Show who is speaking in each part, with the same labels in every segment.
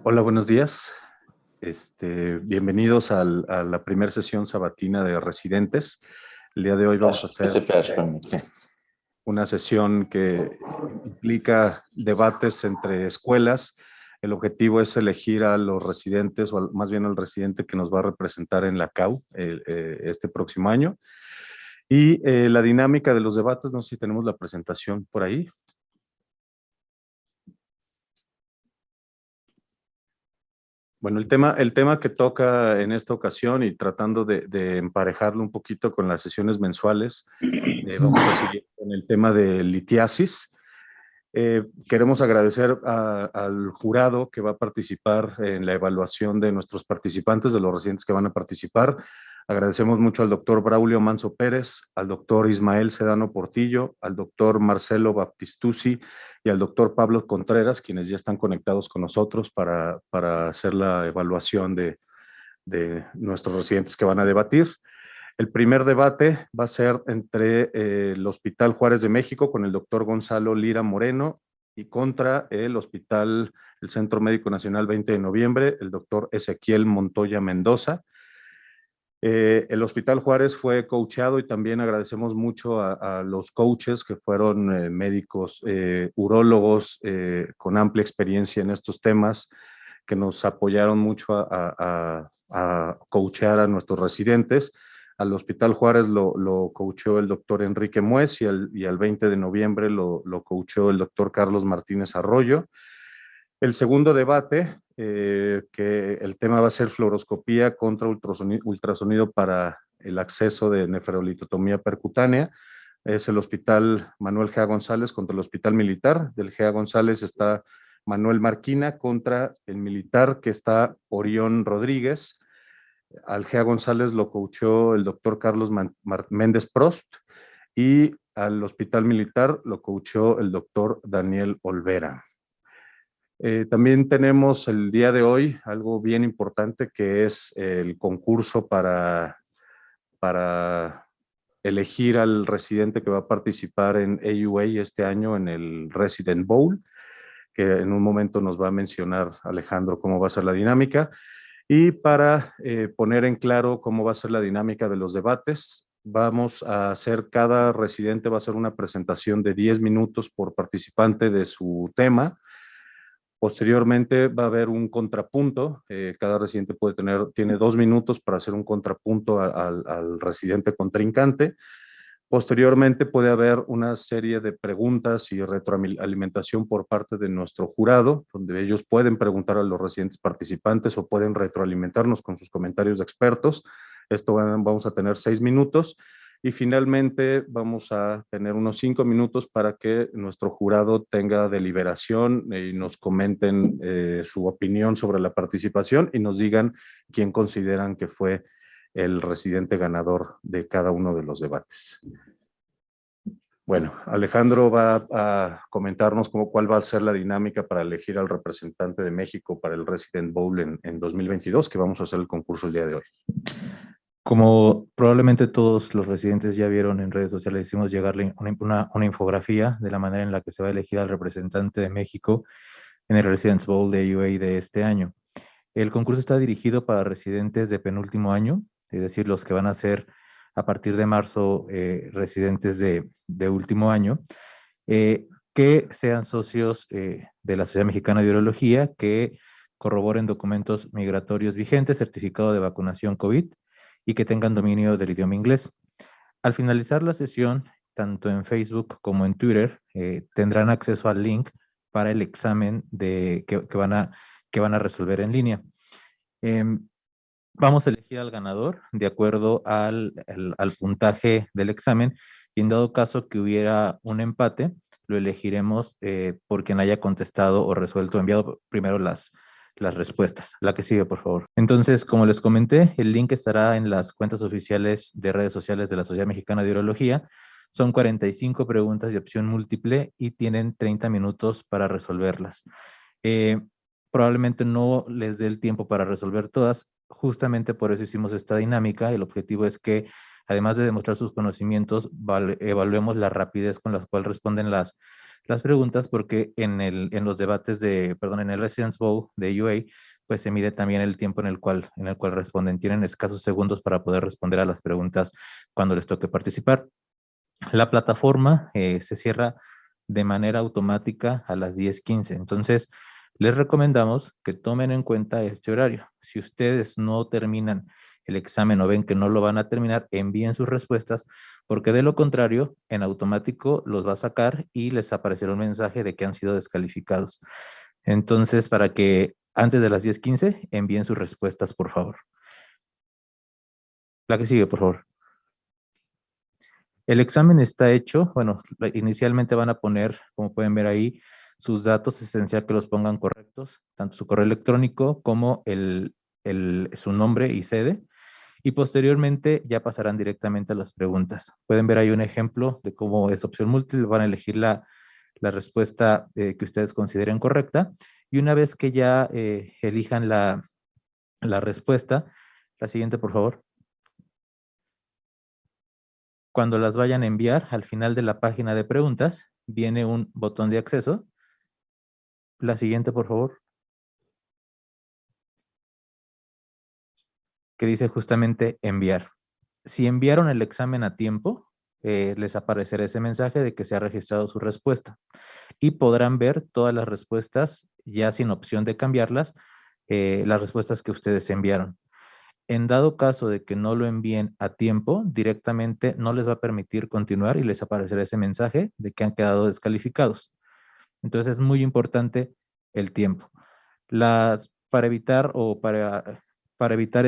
Speaker 1: Hola, buenos días. Bienvenidos a la primera sesión sabatina de residentes. El día de hoy vamos a hacer una sesión que implica debates entre escuelas. El objetivo es elegir a los residentes, o más bien al residente que nos va a representar en la CAU este próximo año. Y la dinámica de los debates, no sé si tenemos la presentación por ahí. Bueno, el tema que toca en esta ocasión y tratando de emparejarlo un poquito con las sesiones mensuales, vamos a seguir con el tema de litiasis. Queremos agradecer al jurado que va a participar en la evaluación de nuestros participantes, de los residentes que van a participar. Agradecemos mucho al doctor Braulio Manso Pérez, al doctor Ismael Sedano Portillo, al doctor Marcelo Baptistucci y al doctor Pablo Contreras, quienes ya están conectados con nosotros para hacer la evaluación de nuestros residentes que van a debatir. El primer debate va a ser entre el Hospital Juárez de México con el doctor Gonzalo Lira Moreno y contra el Centro Médico Nacional 20 de Noviembre, el doctor Ezequiel Montoya Mendoza. El Hospital Juárez fue coacheado y también agradecemos mucho a los coaches que fueron médicos, urólogos con amplia experiencia en estos temas, que nos apoyaron mucho a coachear a nuestros residentes. Al Hospital Juárez lo coacheó el doctor Enrique Muez y al 20 de noviembre lo coacheó el doctor Carlos Martínez Arroyo. El segundo debate, que el tema va a ser fluoroscopía contra ultrasonido para el acceso de nefrolitotomía percutánea. Es el Hospital Manuel G. González contra el Hospital Militar. Del G. González está Manuel Marquina contra el militar, que está Orión Rodríguez. Al G. González lo coachó el doctor Carlos Méndez Prost y al Hospital Militar lo coachó el doctor Daniel Olvera. También tenemos el día de hoy algo bien importante, que es el concurso para elegir al residente que va a participar en AUA este año en el Resident Bowl, que en un momento nos va a mencionar Alejandro cómo va a ser la dinámica. Y para poner en claro cómo va a ser la dinámica de los debates, vamos a hacer, cada residente va a hacer una presentación de 10 minutos por participante de su tema. Posteriormente va a haber un contrapunto. Cada residente tiene 2 minutos para hacer un contrapunto al residente contrincante. Posteriormente puede haber una serie de preguntas y retroalimentación por parte de nuestro jurado, donde ellos pueden preguntar a los residentes participantes o pueden retroalimentarnos con sus comentarios de expertos. Esto vamos a tener 6 minutos. Y finalmente vamos a tener unos 5 minutos para que nuestro jurado tenga deliberación y nos comenten su opinión sobre la participación y nos digan quién consideran que fue el residente ganador de cada uno de los debates. Bueno, Alejandro va a comentarnos cuál va a ser la dinámica para elegir al representante de México para el Resident Bowl en 2022, que vamos a hacer el concurso el día de hoy.
Speaker 2: Como probablemente todos los residentes ya vieron en redes sociales, hicimos llegarle una infografía de la manera en la que se va a elegir al representante de México en el Residence Bowl de AUA de este año. El concurso está dirigido para residentes de penúltimo año, es decir, los que van a ser a partir de marzo residentes de último año, que sean socios de la Sociedad Mexicana de Urología, que corroboren documentos migratorios vigentes, certificado de vacunación COVID, y que tengan dominio del idioma inglés. Al finalizar la sesión, tanto en Facebook como en Twitter, tendrán acceso al link para el examen que van a resolver en línea. Vamos a elegir al ganador de acuerdo al puntaje del examen, y en dado caso que hubiera un empate, lo elegiremos por quien haya contestado o resuelto, enviado primero las respuestas. La que sigue, por favor. Entonces, como les comenté, el link estará en las cuentas oficiales de redes sociales de la Sociedad Mexicana de Urología. Son 45 preguntas de opción múltiple y tienen 30 minutos para resolverlas. Probablemente no les dé el tiempo para resolver todas. Justamente por eso hicimos esta dinámica. El objetivo es que, además de demostrar sus conocimientos, evaluemos la rapidez con la cual responden las las preguntas porque en los debates en el Residence Bowl de UA, pues se mide también el tiempo en el cual responden. Tienen escasos segundos para poder responder a las preguntas cuando les toque participar. La plataforma se cierra de manera automática a las 10:15. Entonces, les recomendamos que tomen en cuenta este horario. Si ustedes no terminan el examen o ven que no lo van a terminar, envíen sus respuestas, porque de lo contrario, en automático los va a sacar y les aparecerá un mensaje de que han sido descalificados. Entonces, para que antes de las 10:15 envíen sus respuestas, por favor. La que sigue, por favor. El examen está hecho, bueno, inicialmente van a poner, como pueden ver ahí, sus datos, es esencial que los pongan correctos, tanto su correo electrónico como su nombre y sede, y posteriormente ya pasarán directamente a las preguntas. Pueden ver ahí un ejemplo de cómo es opción múltiple, van a elegir la respuesta que ustedes consideren correcta, y una vez que ya elijan la respuesta, la siguiente, por favor. Cuando las vayan a enviar, al final de la página de preguntas, viene un botón de acceso. La siguiente, por favor. Que dice justamente enviar. Si enviaron el examen a tiempo, les aparecerá ese mensaje de que se ha registrado su respuesta y podrán ver todas las respuestas ya sin opción de cambiarlas, las respuestas que ustedes enviaron. En dado caso de que no lo envíen a tiempo, directamente no les va a permitir continuar y les aparecerá ese mensaje de que han quedado descalificados. Entonces es muy importante el tiempo. Para evitar para evitar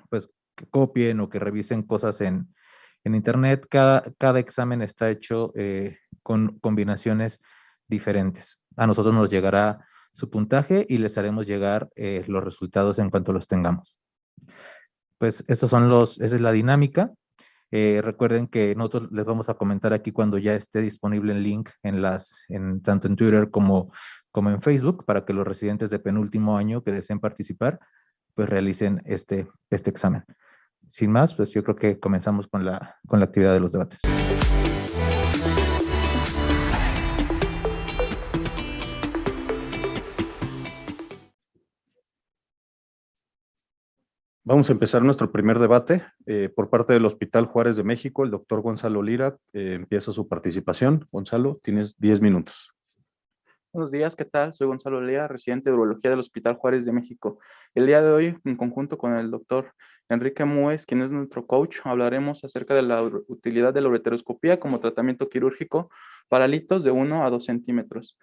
Speaker 2: pues que copien o que revisen cosas en internet, cada examen está hecho con combinaciones diferentes. A nosotros nos llegará su puntaje y les haremos llegar los resultados en cuanto los tengamos. Pues esa es la dinámica. Recuerden que nosotros les vamos a comentar aquí cuando ya esté disponible el link tanto en Twitter como en Facebook para que los residentes de penúltimo año que deseen participar pues realicen este examen. Sin más, pues yo creo que comenzamos con la actividad de los debates.
Speaker 1: Vamos a empezar nuestro primer debate por parte del Hospital Juárez de México. El doctor Gonzalo Lira empieza su participación. Gonzalo, tienes 10 minutos.
Speaker 3: Buenos días, ¿qué tal? Soy Gonzalo Lea, residente de urología del Hospital Juárez de México. El día de hoy, en conjunto con el doctor Enrique Muez, quien es nuestro coach, hablaremos acerca de la utilidad de la ureteroscopía como tratamiento quirúrgico para litos de 1 a 2 centímetros.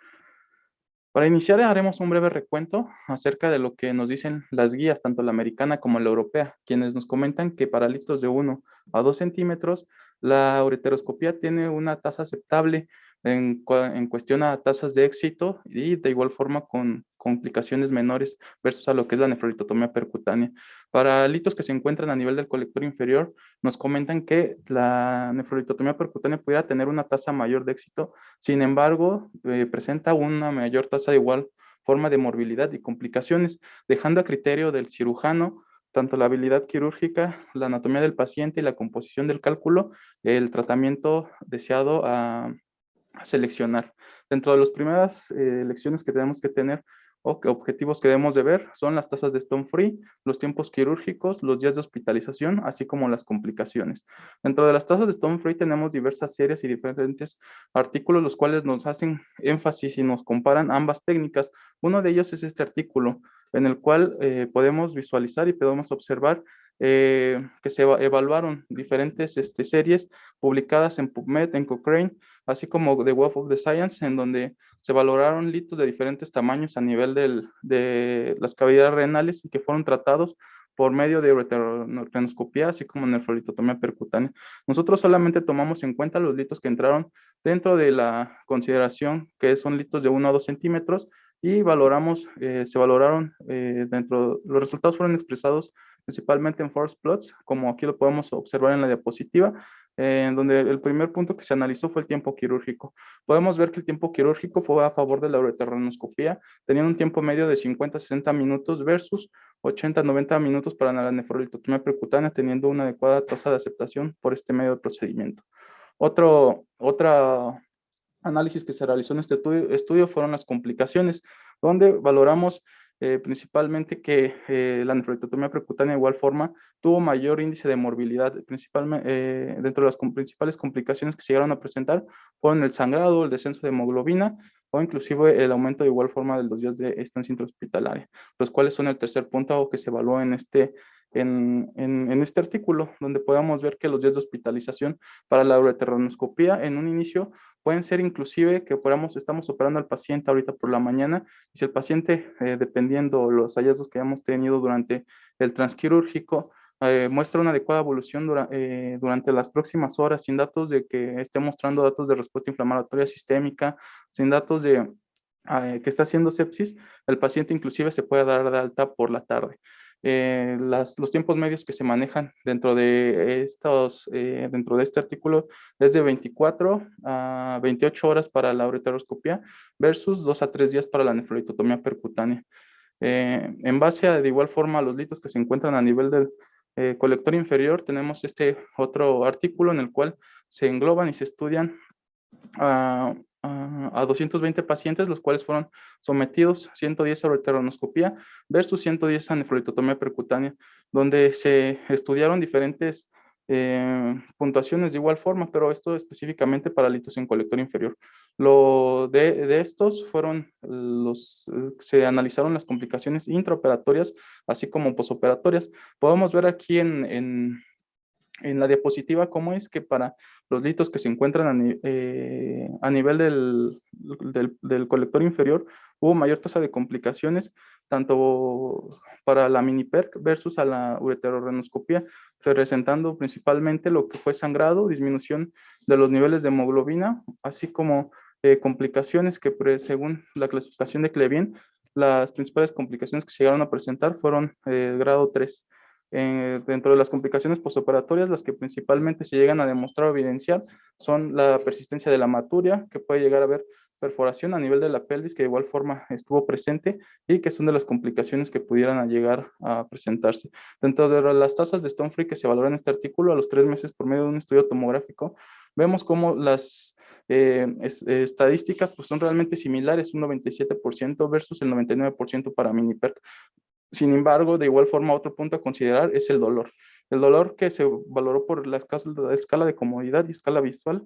Speaker 3: Para iniciar, haremos un breve recuento acerca de lo que nos dicen las guías, tanto la americana como la europea, quienes nos comentan que para litos de 1 a 2 centímetros, la ureteroscopía tiene una tasa aceptable en cuestión a tasas de éxito y de igual forma con complicaciones menores versus a lo que es la nefrolitotomía percutánea. Para litos que se encuentran a nivel del colector inferior, nos comentan que la nefrolitotomía percutánea pudiera tener una tasa mayor de éxito, sin embargo, presenta una mayor tasa de igual forma de morbilidad y complicaciones, dejando a criterio del cirujano tanto la habilidad quirúrgica, la anatomía del paciente y la composición del cálculo, el tratamiento deseado a seleccionar. Dentro de las primeras lecciones que tenemos que tener o que objetivos que debemos de ver son las tasas de stone free, los tiempos quirúrgicos, los días de hospitalización, así como las complicaciones. Dentro de las tasas de stone free tenemos diversas series y diferentes artículos, los cuales nos hacen énfasis y nos comparan ambas técnicas. Uno de ellos es este artículo, en el cual podemos visualizar y podemos observar que se evaluaron diferentes series publicadas en PubMed, en Cochrane, así como The Web of the Science, en donde se valoraron litos de diferentes tamaños a nivel de las cavidades renales y que fueron tratados por medio de ureteroscopía, así como nefrolitotomía percutánea. Nosotros solamente tomamos en cuenta los litos que entraron dentro de la consideración que son litos de 1 a 2 centímetros y se valoraron los resultados fueron expresados principalmente en force plots, como aquí lo podemos observar en la diapositiva, en donde el primer punto que se analizó fue el tiempo quirúrgico. Podemos ver que el tiempo quirúrgico fue a favor de la ureteroscopía, teniendo un tiempo medio de 50 a 60 minutos versus 80 a 90 minutos para la nefrolitotomía percutánea, teniendo una adecuada tasa de aceptación por este medio de procedimiento. Otra análisis que se realizó en este estudio fueron las complicaciones, donde valoramos principalmente que la nefroectotomía percutánea de igual forma tuvo mayor índice de morbilidad, principalmente dentro de las principales complicaciones que se llegaron a presentar fueron el sangrado, el descenso de hemoglobina o inclusive el aumento de igual forma de los días de estancia intrahospitalaria, los cuales son el tercer punto que se evaluó en este artículo, donde podamos ver que los días de hospitalización para la ureteroscopía en un inicio pueden ser inclusive que estamos operando al paciente ahorita por la mañana, y si el paciente, dependiendo los hallazgos que hemos tenido durante el transquirúrgico, muestra una adecuada evolución durante las próximas horas, sin datos de que esté mostrando datos de respuesta inflamatoria sistémica, sin datos de que está haciendo sepsis, el paciente inclusive se puede dar de alta por la tarde. Los tiempos medios que se manejan dentro de este artículo es de 24 a 28 horas para la ureteroscopía versus 2 a 3 días para la nefroitotomía percutánea. En base a, de igual forma, los litos que se encuentran a nivel del colector inferior, tenemos este otro artículo en el cual se engloban y se estudian a 220 pacientes, los cuales fueron sometidos 110 a ureteroscopía versus 110 a nefroitotomía percutánea, donde se estudiaron diferentes puntuaciones de igual forma, pero esto específicamente para litos en colector inferior. De estos fueron se analizaron las complicaciones intraoperatorias, así como posoperatorias. Podemos ver aquí en la diapositiva cómo es que para los litos que se encuentran a nivel del colector inferior hubo mayor tasa de complicaciones, tanto para la mini PERC versus a la ureterorrenoscopía, presentando principalmente lo que fue sangrado, disminución de los niveles de hemoglobina, así como complicaciones que según la clasificación de Clevien, las principales complicaciones que se llegaron a presentar fueron grado 3. Dentro de las complicaciones postoperatorias, las que principalmente se llegan a demostrar o evidenciar son la persistencia de la hematuria, que puede llegar a haber perforación a nivel de la pelvis, que de igual forma estuvo presente y que son de las complicaciones que pudieran llegar a presentarse. Dentro de las tasas de stone free que se valoran en este artículo, a los 3 meses por medio de un estudio tomográfico, vemos cómo las estadísticas pues, son realmente similares, un 97% versus el 99% para mini-PERC. Sin embargo, de igual forma, otro punto a considerar es el dolor. El dolor que se valoró por la escala de comodidad y escala visual,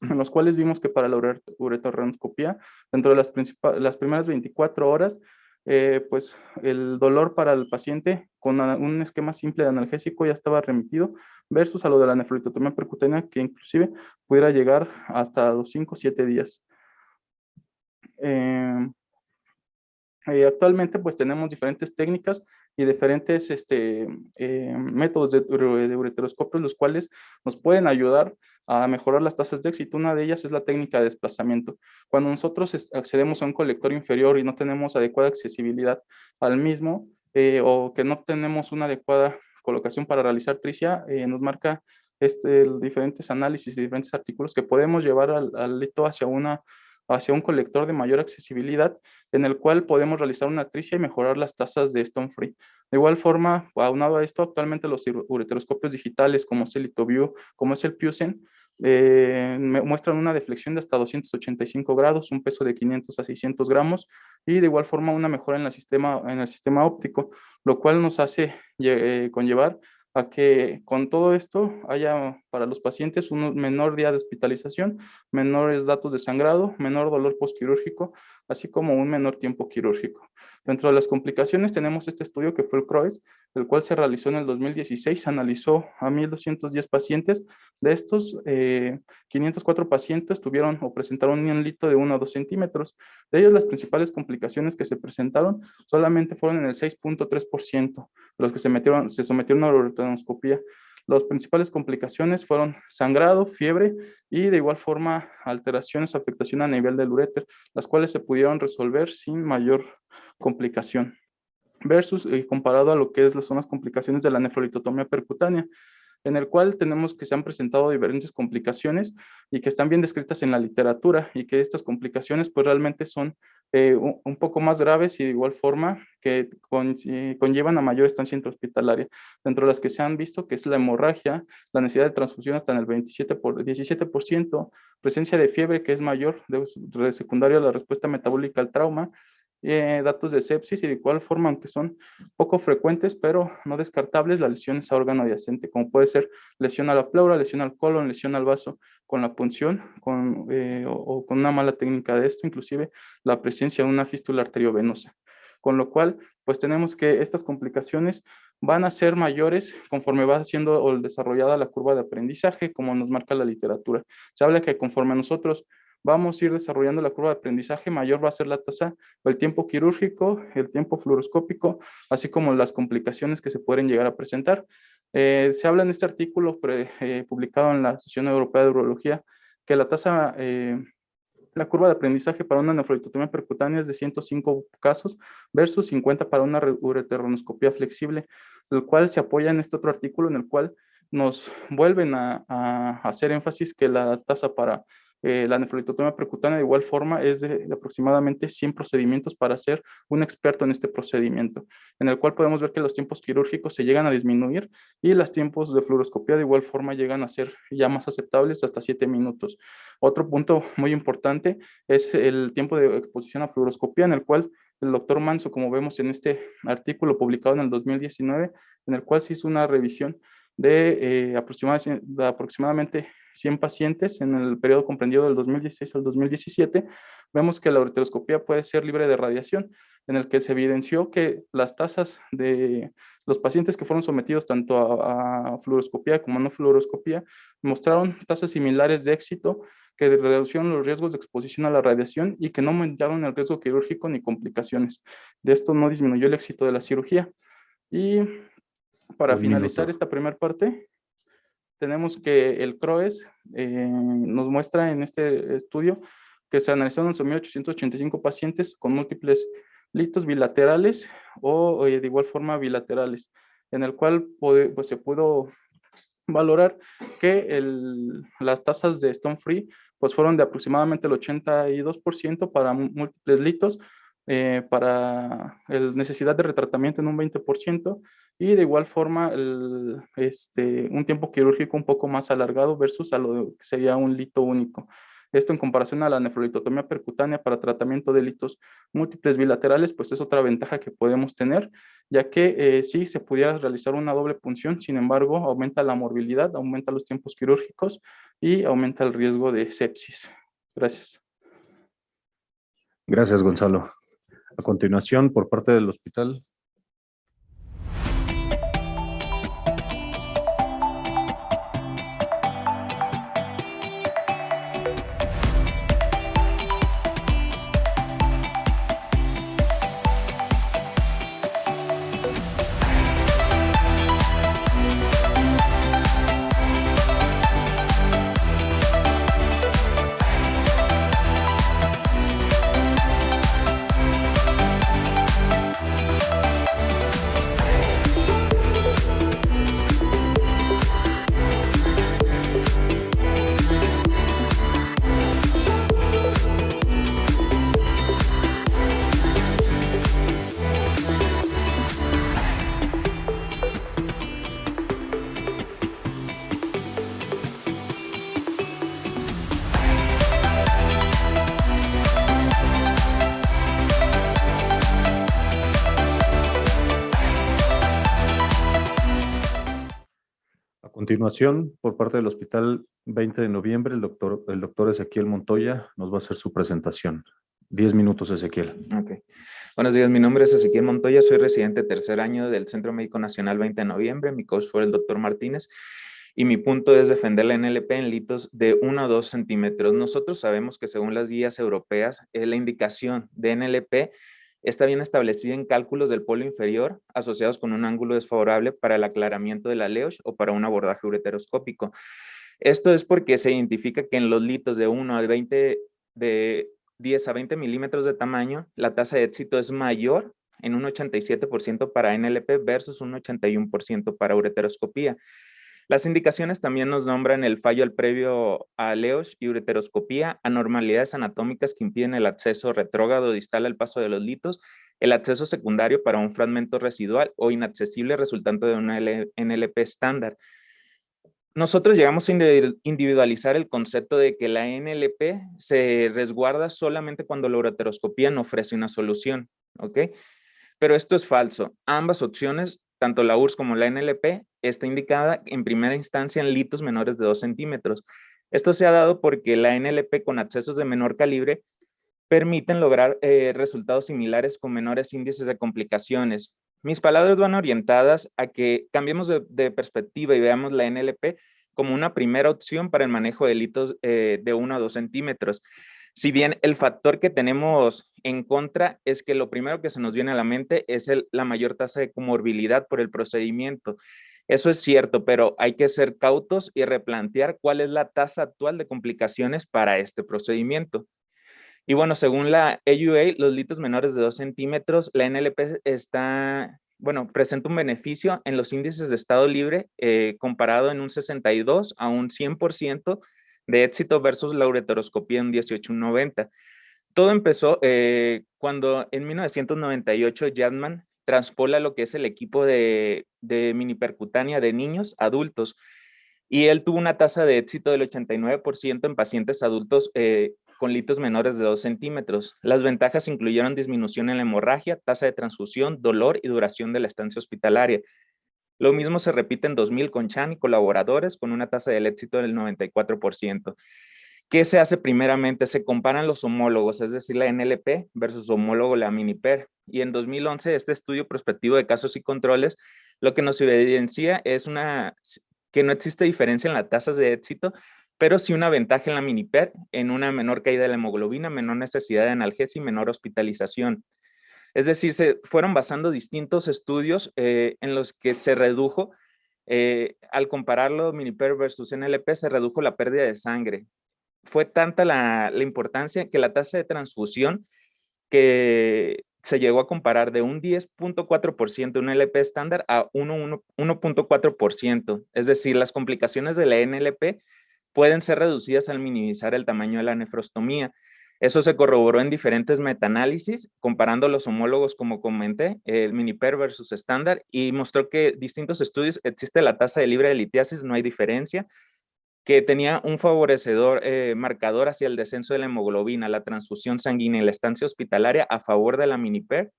Speaker 3: en los cuales vimos que para la ureteroscopía, dentro de las primeras 24 horas, pues el dolor para el paciente con un esquema simple de analgésico ya estaba remitido, versus a lo de la nefroitotomía percutánea, que inclusive pudiera llegar hasta los 5 o 7 días. Actualmente pues tenemos diferentes técnicas y diferentes métodos de ureteroscopio, los cuales nos pueden ayudar a mejorar las tasas de éxito. Una de ellas es la técnica de desplazamiento. Cuando nosotros accedemos a un colector inferior y no tenemos adecuada accesibilidad al mismo, o que no tenemos una adecuada colocación para realizar tricia, nos marca diferentes análisis y diferentes artículos que podemos llevar al lito hacia un colector de mayor accesibilidad, en el cual podemos realizar una tricia y mejorar las tasas de stone free. De igual forma, aunado a esto, actualmente los ureteroscopios digitales como es el LithoVue, como es el Pusen, muestran una deflexión de hasta 285 grados, un peso de 500 a 600 gramos y de igual forma una mejora en el sistema óptico, lo cual nos hace conllevar a que con todo esto haya para los pacientes un menor día de hospitalización, menores datos de sangrado, menor dolor postquirúrgico, así como un menor tiempo quirúrgico. Dentro de las complicaciones tenemos este estudio que fue el CROES, el cual se realizó en el 2016, analizó a 1,210 pacientes. De estos, 504 pacientes tuvieron o presentaron un lito de 1 a 2 centímetros. De ellos, las principales complicaciones que se presentaron solamente fueron en el 6.3%, los que se sometieron a la ureteroscopía. Las principales complicaciones fueron sangrado, fiebre y de igual forma alteraciones o afectación a nivel del uréter, las cuales se pudieron resolver sin mayor complicación. Versus comparado a lo que son las complicaciones de la nefrolitotomía percutánea, en el cual tenemos que se han presentado diferentes complicaciones y que están bien descritas en la literatura y que estas complicaciones pues realmente son un poco más graves y de igual forma que conllevan a mayor estancia intrahospitalaria, dentro de las que se han visto que es la hemorragia, la necesidad de transfusión hasta en el 17%, presencia de fiebre que es mayor, de secundaria a la respuesta metabólica al trauma, datos de sepsis y de igual forma, aunque son poco frecuentes, pero no descartables, las lesiones a órgano adyacente, como puede ser lesión a la pleura, lesión al colon, lesión al vaso, con la punción o con una mala técnica de esto, inclusive la presencia de una fístula arteriovenosa. Con lo cual, pues tenemos que estas complicaciones van a ser mayores conforme va siendo desarrollada la curva de aprendizaje, como nos marca la literatura. Se habla que conforme nosotros vamos a ir desarrollando la curva de aprendizaje, mayor va a ser la tasa o el tiempo quirúrgico, el tiempo fluoroscópico, así como las complicaciones que se pueden llegar a presentar. Se habla en este artículo publicado en la Asociación Europea de Urología que la tasa, la curva de aprendizaje para una nefrolectomía percutánea es de 105 casos versus 50 para una ureteronoscopía flexible, el cual se apoya en este otro artículo en el cual nos vuelven a hacer énfasis que la tasa para la nefrolectomía percutánea de igual forma es de aproximadamente 100 procedimientos para ser un experto en este procedimiento, en el cual podemos ver que los tiempos quirúrgicos se llegan a disminuir y los tiempos de fluoroscopía de igual forma llegan a ser ya más aceptables, hasta 7 minutos. Otro punto muy importante es el tiempo de exposición a fluoroscopía, en el cual el doctor Manso, como vemos en este artículo publicado en el 2019, en el cual se hizo una revisión de aproximadamente 100 pacientes en el periodo comprendido del 2016 al 2017, vemos que la ureteroscopía puede ser libre de radiación, en el que se evidenció que las tasas de los pacientes que fueron sometidos tanto a fluoroscopía como a no fluoroscopía mostraron tasas similares de éxito que reducieron los riesgos de exposición a la radiación y que no aumentaron el riesgo quirúrgico ni complicaciones. De esto no disminuyó el éxito de la cirugía. Y para finalizar esta primera parte, tenemos que el CROES nos muestra en este estudio que se analizaron 11.885 pacientes con múltiples litos bilaterales o de igual forma bilaterales, en el cual pues, se pudo valorar que las tasas de stone free pues fueron de aproximadamente el 82% para múltiples litos, para necesidad de retratamiento en un 20% y de igual forma un tiempo quirúrgico un poco más alargado versus a lo que sería un lito único. Esto en comparación a la nefrolitotomía percutánea para tratamiento de litos múltiples bilaterales, pues es otra ventaja que podemos tener, ya que sí se pudiera realizar una doble punción, sin embargo, aumenta la morbilidad, aumenta los tiempos quirúrgicos y aumenta el riesgo de sepsis. Gracias.
Speaker 1: Gracias, Gonzalo. A continuación, por parte del hospital. A continuación, por parte del Hospital 20 de Noviembre, el doctor Ezequiel Montoya nos va a hacer su presentación. 10 minutos, Ezequiel.
Speaker 4: Okay. Buenos días, mi nombre es Ezequiel Montoya, soy residente tercer año del Centro Médico Nacional 20 de Noviembre, mi coach fue el doctor Martínez y mi punto es defender la NLP en litos de 1 a 2 centímetros. Nosotros sabemos que según las guías europeas, la indicación de NLP está bien establecida en cálculos del polo inferior asociados con un ángulo desfavorable para el aclaramiento de la LEOSH o para un abordaje ureteroscópico. Esto es porque se identifica que en los litos de 1 a 20, de 10 a 20 milímetros de tamaño, la tasa de éxito es mayor en un 87% para NLP versus un 81% para ureteroscopía. Las indicaciones también nos nombran el fallo al previo a LEOSH y ureteroscopía, anormalidades anatómicas que impiden el acceso retrógrado distal al paso de los litos el acceso secundario para un fragmento residual o inaccesible resultante de una NLP estándar. Nosotros llegamos a individualizar el concepto de que la NLP se resguarda solamente cuando la ureteroscopía no ofrece una solución, ¿ok? Pero esto es falso. Ambas opciones, tanto la URSS como la NLP, está indicada en primera instancia en litos menores de 2 centímetros. Esto se ha dado porque la NLP con accesos de menor calibre permiten lograr resultados similares con menores índices de complicaciones. Mis palabras van orientadas a que cambiemos de perspectiva y veamos la NLP como una primera opción para el manejo de litos de 1 a 2 centímetros. Si bien el factor que tenemos en contra es que lo primero que se nos viene a la mente es la mayor tasa de comorbilidad por el procedimiento. Eso es cierto, pero hay que ser cautos y replantear cuál es la tasa actual de complicaciones para este procedimiento. Y bueno, según la AUA, los litos menores de 2 centímetros, la NLP presenta un beneficio en los índices de estado libre comparado en un 62 a un 100% de éxito versus la ureteroscopía en 18 a un 90. Todo empezó cuando en 1998 Jadman transpola lo que es el equipo de minipercutánea de niños adultos y él tuvo una tasa de éxito del 89% en pacientes adultos con litos menores de 2 centímetros. Las ventajas incluyeron disminución en la hemorragia, tasa de transfusión, dolor y duración de la estancia hospitalaria. Lo mismo se repite en 2000 con Chan y colaboradores con una tasa del éxito del 94%. ¿Qué se hace primeramente? Se comparan los homólogos, es decir, la NLP versus homólogo la Miniper. Y en 2011, este estudio prospectivo de casos y controles, lo que nos evidencia es que no existe diferencia en las tasas de éxito, pero sí una ventaja en la Miniper, en una menor caída de la hemoglobina, menor necesidad de analgesia y menor hospitalización. Es decir, se fueron basando distintos estudios en los que se redujo, al compararlo Miniper versus NLP, se redujo la pérdida de sangre. Fue tanta la importancia que la tasa de transfusión que se llegó a comparar de un 10.4% de un NLP estándar a 1.4%. Es decir, las complicaciones de la NLP pueden ser reducidas al minimizar el tamaño de la nefrostomía. Eso se corroboró en diferentes metaanálisis, comparando los homólogos, como comenté, el Miniper versus estándar, y mostró que distintos estudios existe la tasa de libre de litiasis, no hay diferencia, que tenía un favorecedor marcador hacia el descenso de la hemoglobina, la transfusión sanguínea y la estancia hospitalaria a favor de la Miniper.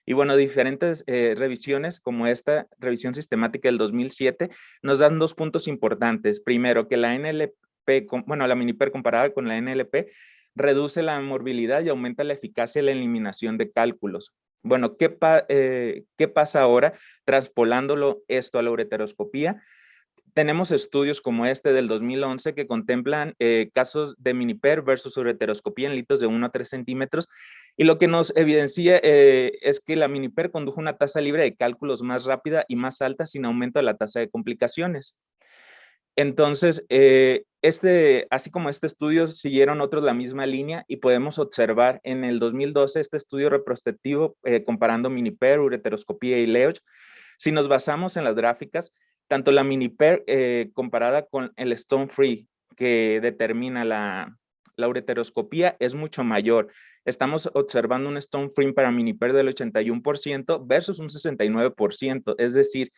Speaker 4: Y bueno, diferentes revisiones como esta revisión sistemática del 2007 nos dan 2 puntos importantes. Primero, que la NLP, la Miniper comparada con la NLP reduce la morbilidad y aumenta la eficacia de la eliminación de cálculos. Bueno, ¿qué pasa ahora traspolándolo esto a la ureteroscopía? Tenemos estudios como este del 2011 que contemplan casos de Miniper versus ureteroscopía en litos de 1 a 3 centímetros, y lo que nos evidencia es que la Miniper condujo una tasa libre de cálculos más rápida y más alta sin aumento de la tasa de complicaciones. Entonces, así como este estudio, siguieron otros la misma línea y podemos observar en el 2012 este estudio retrospectivo comparando Miniper, ureteroscopía y LEOCH. Si nos basamos en las gráficas, tanto la Miniper comparada con el Stone Free que determina la ureteroscopía es mucho mayor. Estamos observando un Stone Free para Miniper del 81% versus un 69%, es decir,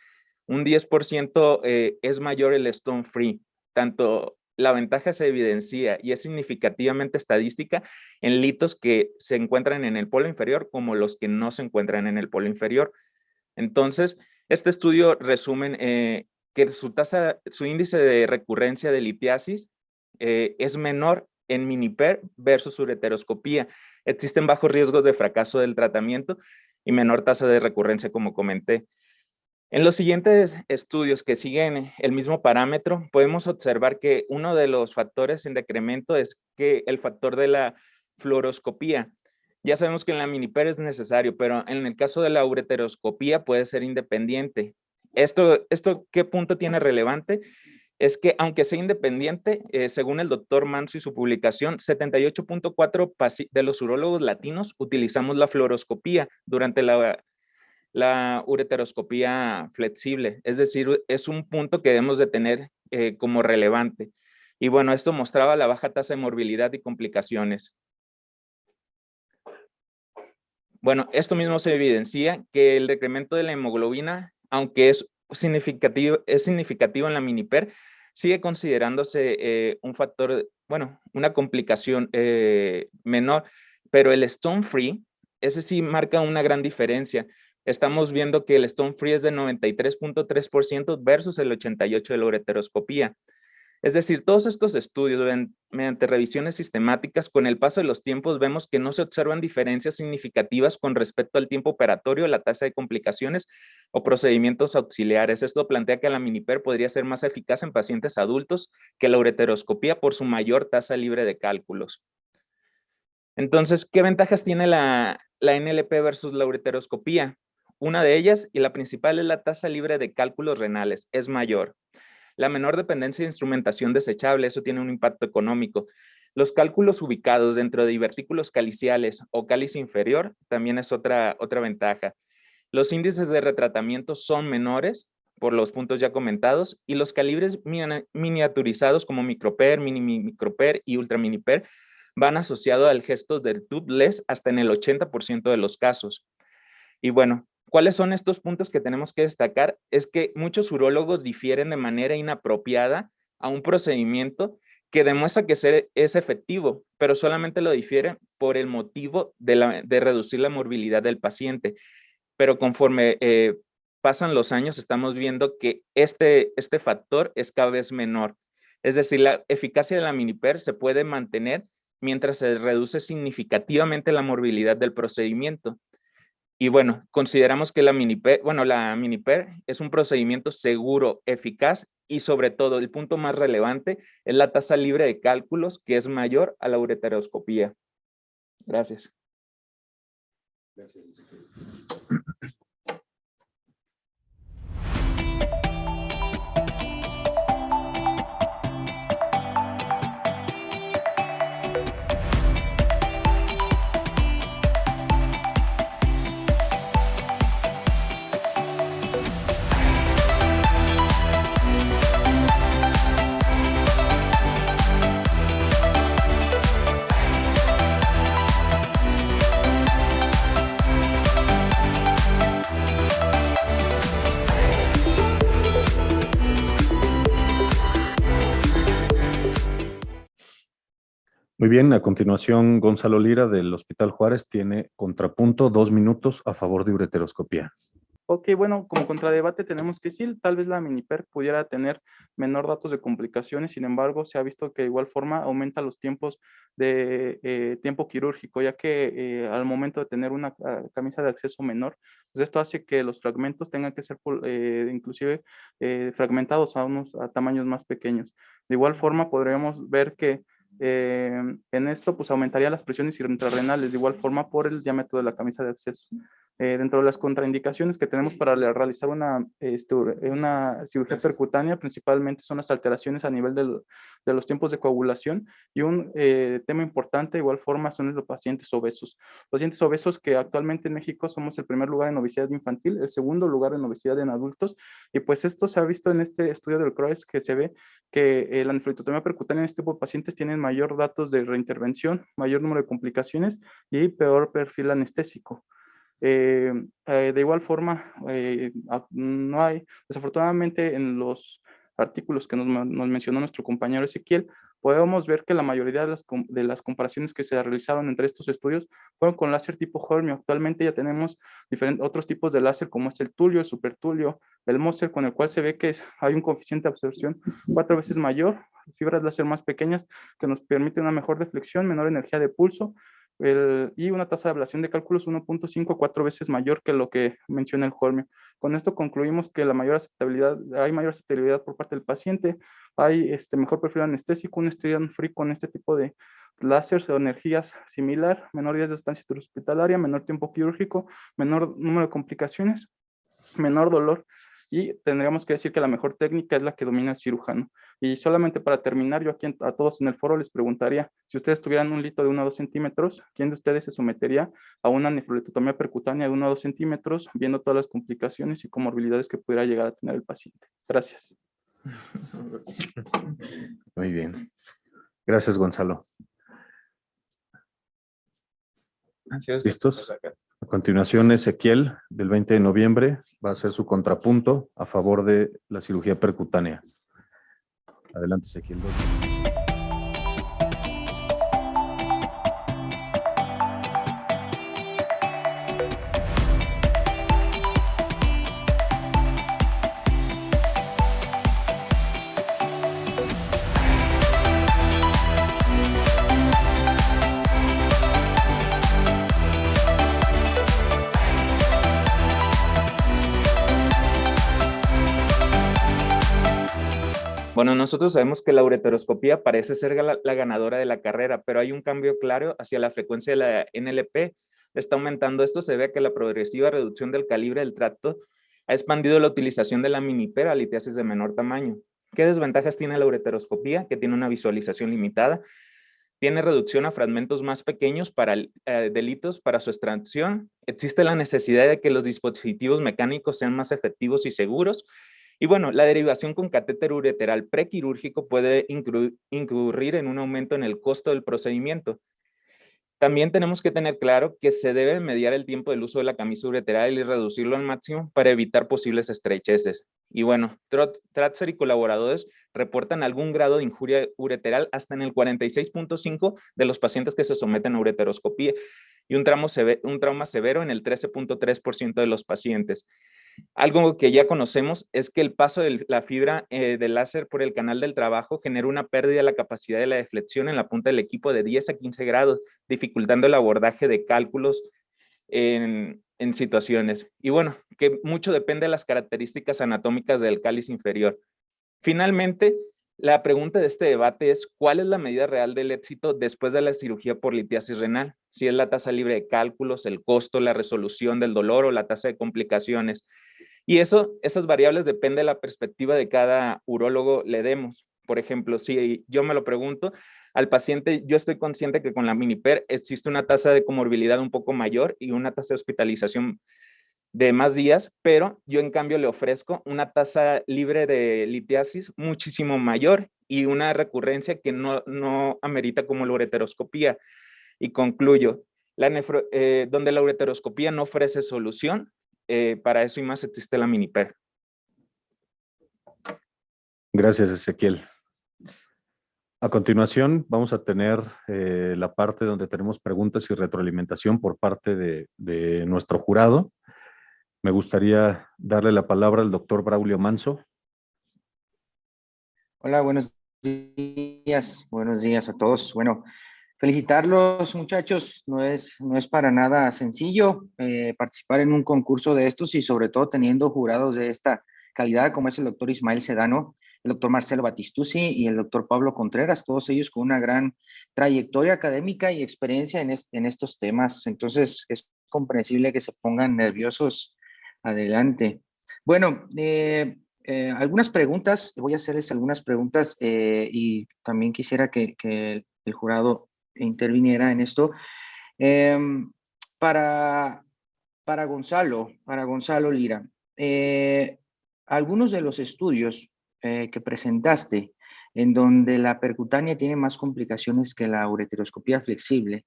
Speaker 4: un 10% es mayor el Stone Free. Tanto la ventaja se evidencia y es significativamente estadística en litos que se encuentran en el polo inferior como los que no se encuentran en el polo inferior. Entonces, este estudio resume que su índice de recurrencia de litiasis es menor en Miniper versus ureteroscopía. Existen bajos riesgos de fracaso del tratamiento y menor tasa de recurrencia, como comenté. En los siguientes estudios que siguen el mismo parámetro, podemos observar que uno de los factores en decremento es que el factor de la fluoroscopía. Ya sabemos que en la Miniper es necesario, pero en el caso de la ureteroscopía puede ser independiente. ¿Esto qué punto tiene relevante? Es que aunque sea independiente, según el doctor Manso y su publicación, 78.4% de los urólogos latinos utilizamos la fluoroscopía durante la ureteroscopía flexible. Es decir, es un punto que debemos de tener como relevante. Y bueno, esto mostraba la baja tasa de morbilidad y complicaciones. Bueno, esto mismo se evidencia que el decremento de la hemoglobina, aunque es significativo en la miniper, sigue considerándose un factor, bueno, una complicación menor, pero el stone free, ese sí marca una gran diferencia. Estamos viendo que el stone free es de 93.3% versus el 88% de la ureteroscopía. Es decir, todos estos estudios, mediante revisiones sistemáticas, con el paso de los tiempos vemos que no se observan diferencias significativas con respecto al tiempo operatorio, la tasa de complicaciones o procedimientos auxiliares. Esto plantea que la miniper podría ser más eficaz en pacientes adultos que la ureteroscopía por su mayor tasa libre de cálculos. Entonces, ¿qué ventajas tiene la NLP versus la ureteroscopía? Una de ellas, y la principal, es la tasa libre de cálculos renales, es mayor. La menor dependencia de instrumentación desechable, eso tiene un impacto económico. Los cálculos ubicados dentro de divertículos caliciales o cáliz inferior también es otra ventaja. Los índices de retratamiento son menores por los puntos ya comentados y los calibres miniaturizados como microper, mini microper y ultra miniper van asociados al gesto del tubeless hasta en el 80% de los casos. Y bueno, ¿cuáles son estos puntos que tenemos que destacar? Es que muchos urólogos difieren de manera inapropiada a un procedimiento que demuestra que es efectivo, pero solamente lo difieren por el motivo de reducir la morbilidad del paciente. Pero conforme pasan los años, estamos viendo que este factor es cada vez menor. Es decir, la eficacia de la miniper se puede mantener mientras se reduce significativamente la morbilidad del procedimiento. Y bueno, consideramos que la miniper es un procedimiento seguro, eficaz y sobre todo el punto más relevante es la tasa libre de cálculos que es mayor a la ureteroscopía. Gracias.
Speaker 1: Gracias. Muy bien, a continuación Gonzalo Lira del Hospital Juárez tiene contrapunto, 2 minutos a favor de ureteroscopía.
Speaker 3: Ok, bueno, como contradebate tenemos que sí, tal vez la miniper pudiera tener menor datos de complicaciones, sin embargo, se ha visto que de igual forma aumenta los tiempos de tiempo quirúrgico, ya que al momento de tener una camisa de acceso menor, pues esto hace que los fragmentos tengan que ser inclusive fragmentados a tamaños más pequeños. De igual forma, podríamos ver que en esto pues aumentaría las presiones intrarrenales, de igual forma por el diámetro de la camisa de acceso. Dentro de las contraindicaciones que tenemos para realizar una cirugía percutánea, principalmente son las alteraciones a nivel de los tiempos de coagulación, y un tema importante de igual forma son los pacientes obesos. Pacientes obesos que actualmente en México somos el primer lugar en obesidad infantil, el segundo lugar en obesidad en adultos, y pues esto se ha visto en este estudio del CROES que se ve que la nefrototomía percutánea en este tipo de pacientes tienen mayor datos de reintervención, mayor número de complicaciones y peor perfil anestésico. De igual forma, no hay, desafortunadamente en los artículos que nos mencionó nuestro compañero Ezequiel, podemos ver que la mayoría de las comparaciones que se realizaron entre estos estudios fueron con láser tipo Hermio. Actualmente ya tenemos otros tipos de láser como es el Tulio, el Supertulio, el Moser, con el cual se ve que hay un coeficiente de absorción 4 veces mayor, fibras láser más pequeñas que nos permiten una mejor deflexión, menor energía de pulso, y una tasa de ablación de cálculos 1.5 a 4 veces mayor que lo que menciona el Hermio. Con esto concluimos que hay mayor aceptabilidad por parte del paciente, hay mejor perfil anestésico, un stone free con este tipo de láseres o energías similar, menor días de estancia hospitalaria, menor tiempo quirúrgico, menor número de complicaciones, menor dolor, y tendríamos que decir que la mejor técnica es la que domina el cirujano. Y solamente para terminar, yo aquí a todos en el foro les preguntaría, si ustedes tuvieran un lito de 1 a 2 centímetros, ¿quién de ustedes se sometería a una nefrolitotomía percutánea de 1 a 2 centímetros, viendo todas las complicaciones y comorbilidades que pudiera llegar a tener el paciente? Gracias.
Speaker 1: Muy bien. Gracias, Gonzalo.
Speaker 4: Gracias.
Speaker 1: ¿Listos? A continuación, Ezequiel, del 20 de noviembre, va a hacer su contrapunto a favor de la cirugía percutánea. Adelante, Ezequiel.
Speaker 4: Bueno, nosotros sabemos que la ureteroscopía parece ser la ganadora de la carrera, pero hay un cambio claro hacia la frecuencia de la NLP. Está aumentando. Esto se ve que la progresiva reducción del calibre del tracto ha expandido la utilización de la mini-PER a litiasis de menor tamaño. ¿Qué desventajas tiene la ureteroscopía? Que tiene una visualización limitada, tiene reducción a fragmentos más pequeños para delitos para su extracción. Existe la necesidad de que los dispositivos mecánicos sean más efectivos y seguros. Y bueno, la derivación con catéter ureteral prequirúrgico puede incurrir en un aumento en el costo del procedimiento. También tenemos que tener claro que se debe mediar el tiempo del uso de la camisa ureteral y reducirlo al máximo para evitar posibles estrecheces. Y bueno, Tratzer y colaboradores reportan algún grado de injuria ureteral hasta en el 46.5% de los pacientes que se someten a ureteroscopía y un trauma severo en el 13.3% de los pacientes. Algo que ya conocemos es que el paso de la fibra de láser por el canal del trabajo genera una pérdida de la capacidad de la deflexión en la punta del equipo de 10 a 15 grados, dificultando el abordaje de cálculos en situaciones. Y bueno, que mucho depende de las características anatómicas del cáliz inferior. Finalmente, la pregunta de este debate es, ¿cuál es la medida real del éxito después de la cirugía por litiasis renal? Si es la tasa libre de cálculos, el costo, la resolución del dolor o la tasa de complicaciones. Y esas variables dependen de la perspectiva de cada urólogo le demos. Por ejemplo, si yo me lo pregunto, al paciente, yo estoy consciente que con la mini-PER existe una tasa de comorbilidad un poco mayor y una tasa de hospitalización de más días, pero yo en cambio le ofrezco una tasa libre de litiasis muchísimo mayor y una recurrencia que no amerita como la ureteroscopía. Y concluyo, donde la ureteroscopía no ofrece solución, para eso y más existe la mini-PER.
Speaker 1: Gracias, Ezequiel. A continuación, vamos a tener la parte donde tenemos preguntas y retroalimentación por parte de nuestro jurado. Me gustaría darle la palabra al doctor Braulio Manso.
Speaker 5: Hola, buenos días a todos. Bueno, felicitarlos, muchachos. No es para nada sencillo participar en un concurso de estos y sobre todo teniendo jurados de esta calidad como es el doctor Ismael Sedano, el doctor Marcelo Batistuzzi y el doctor Pablo Contreras, todos ellos con una gran trayectoria académica y experiencia en estos temas. Entonces es comprensible que se pongan nerviosos. Adelante. Bueno, algunas preguntas, voy a hacerles algunas preguntas y también quisiera que el jurado interviniera en esto. Para Gonzalo Lira, algunos de los estudios que presentaste en donde la percutánea tiene más complicaciones que la ureteroscopía flexible,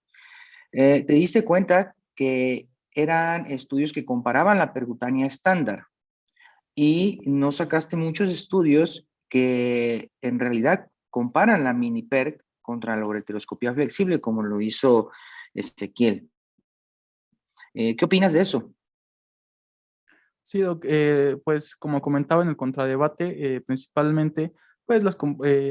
Speaker 5: ¿te diste cuenta que eran estudios que comparaban la percutánea estándar y no sacaste muchos estudios que en realidad comparan la mini-PERC contra la ureteroscopía flexible como lo hizo Ezequiel? ¿Qué opinas de eso?
Speaker 3: Sí, Doc, pues como comentaba en el contradebate, principalmente, pues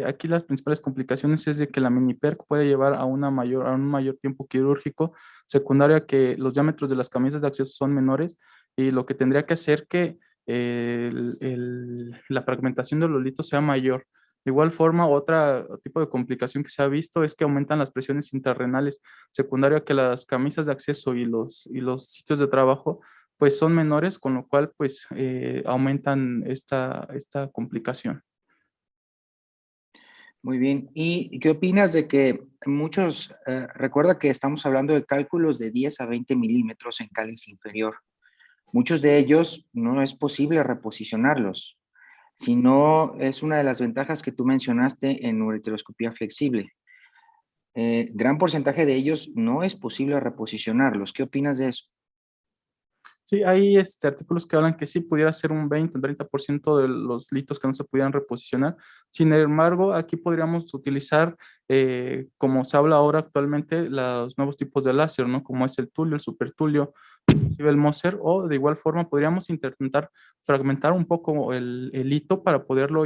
Speaker 3: aquí las principales complicaciones es de que la mini-PERC puede llevar a un mayor tiempo quirúrgico, secundario a que los diámetros de las camisas de acceso son menores y lo que tendría que hacer que la fragmentación de los litos sea mayor. De igual forma, otro tipo de complicación que se ha visto es que aumentan las presiones intrarrenales, secundario a que las camisas de acceso y los sitios de trabajo pues son menores, con lo cual pues aumentan esta complicación.
Speaker 5: Muy bien. ¿Y qué opinas de que muchos, recuerda que estamos hablando de cálculos de 10 a 20 milímetros en cáliz inferior? Muchos de ellos no es posible reposicionarlos, sino es una de las ventajas que tú mencionaste en ureteroscopía flexible. Gran porcentaje de ellos no es posible reposicionarlos. ¿Qué opinas de eso?
Speaker 3: Sí, hay artículos que hablan que sí pudiera ser un 20 o 30% de los litos que no se pudieran reposicionar. Sin embargo, aquí podríamos utilizar, como se habla ahora actualmente, los nuevos tipos de láser, ¿no? Como es el tulio, el supertulio, inclusive el Moser, o de igual forma podríamos intentar fragmentar un poco el hito para poderlo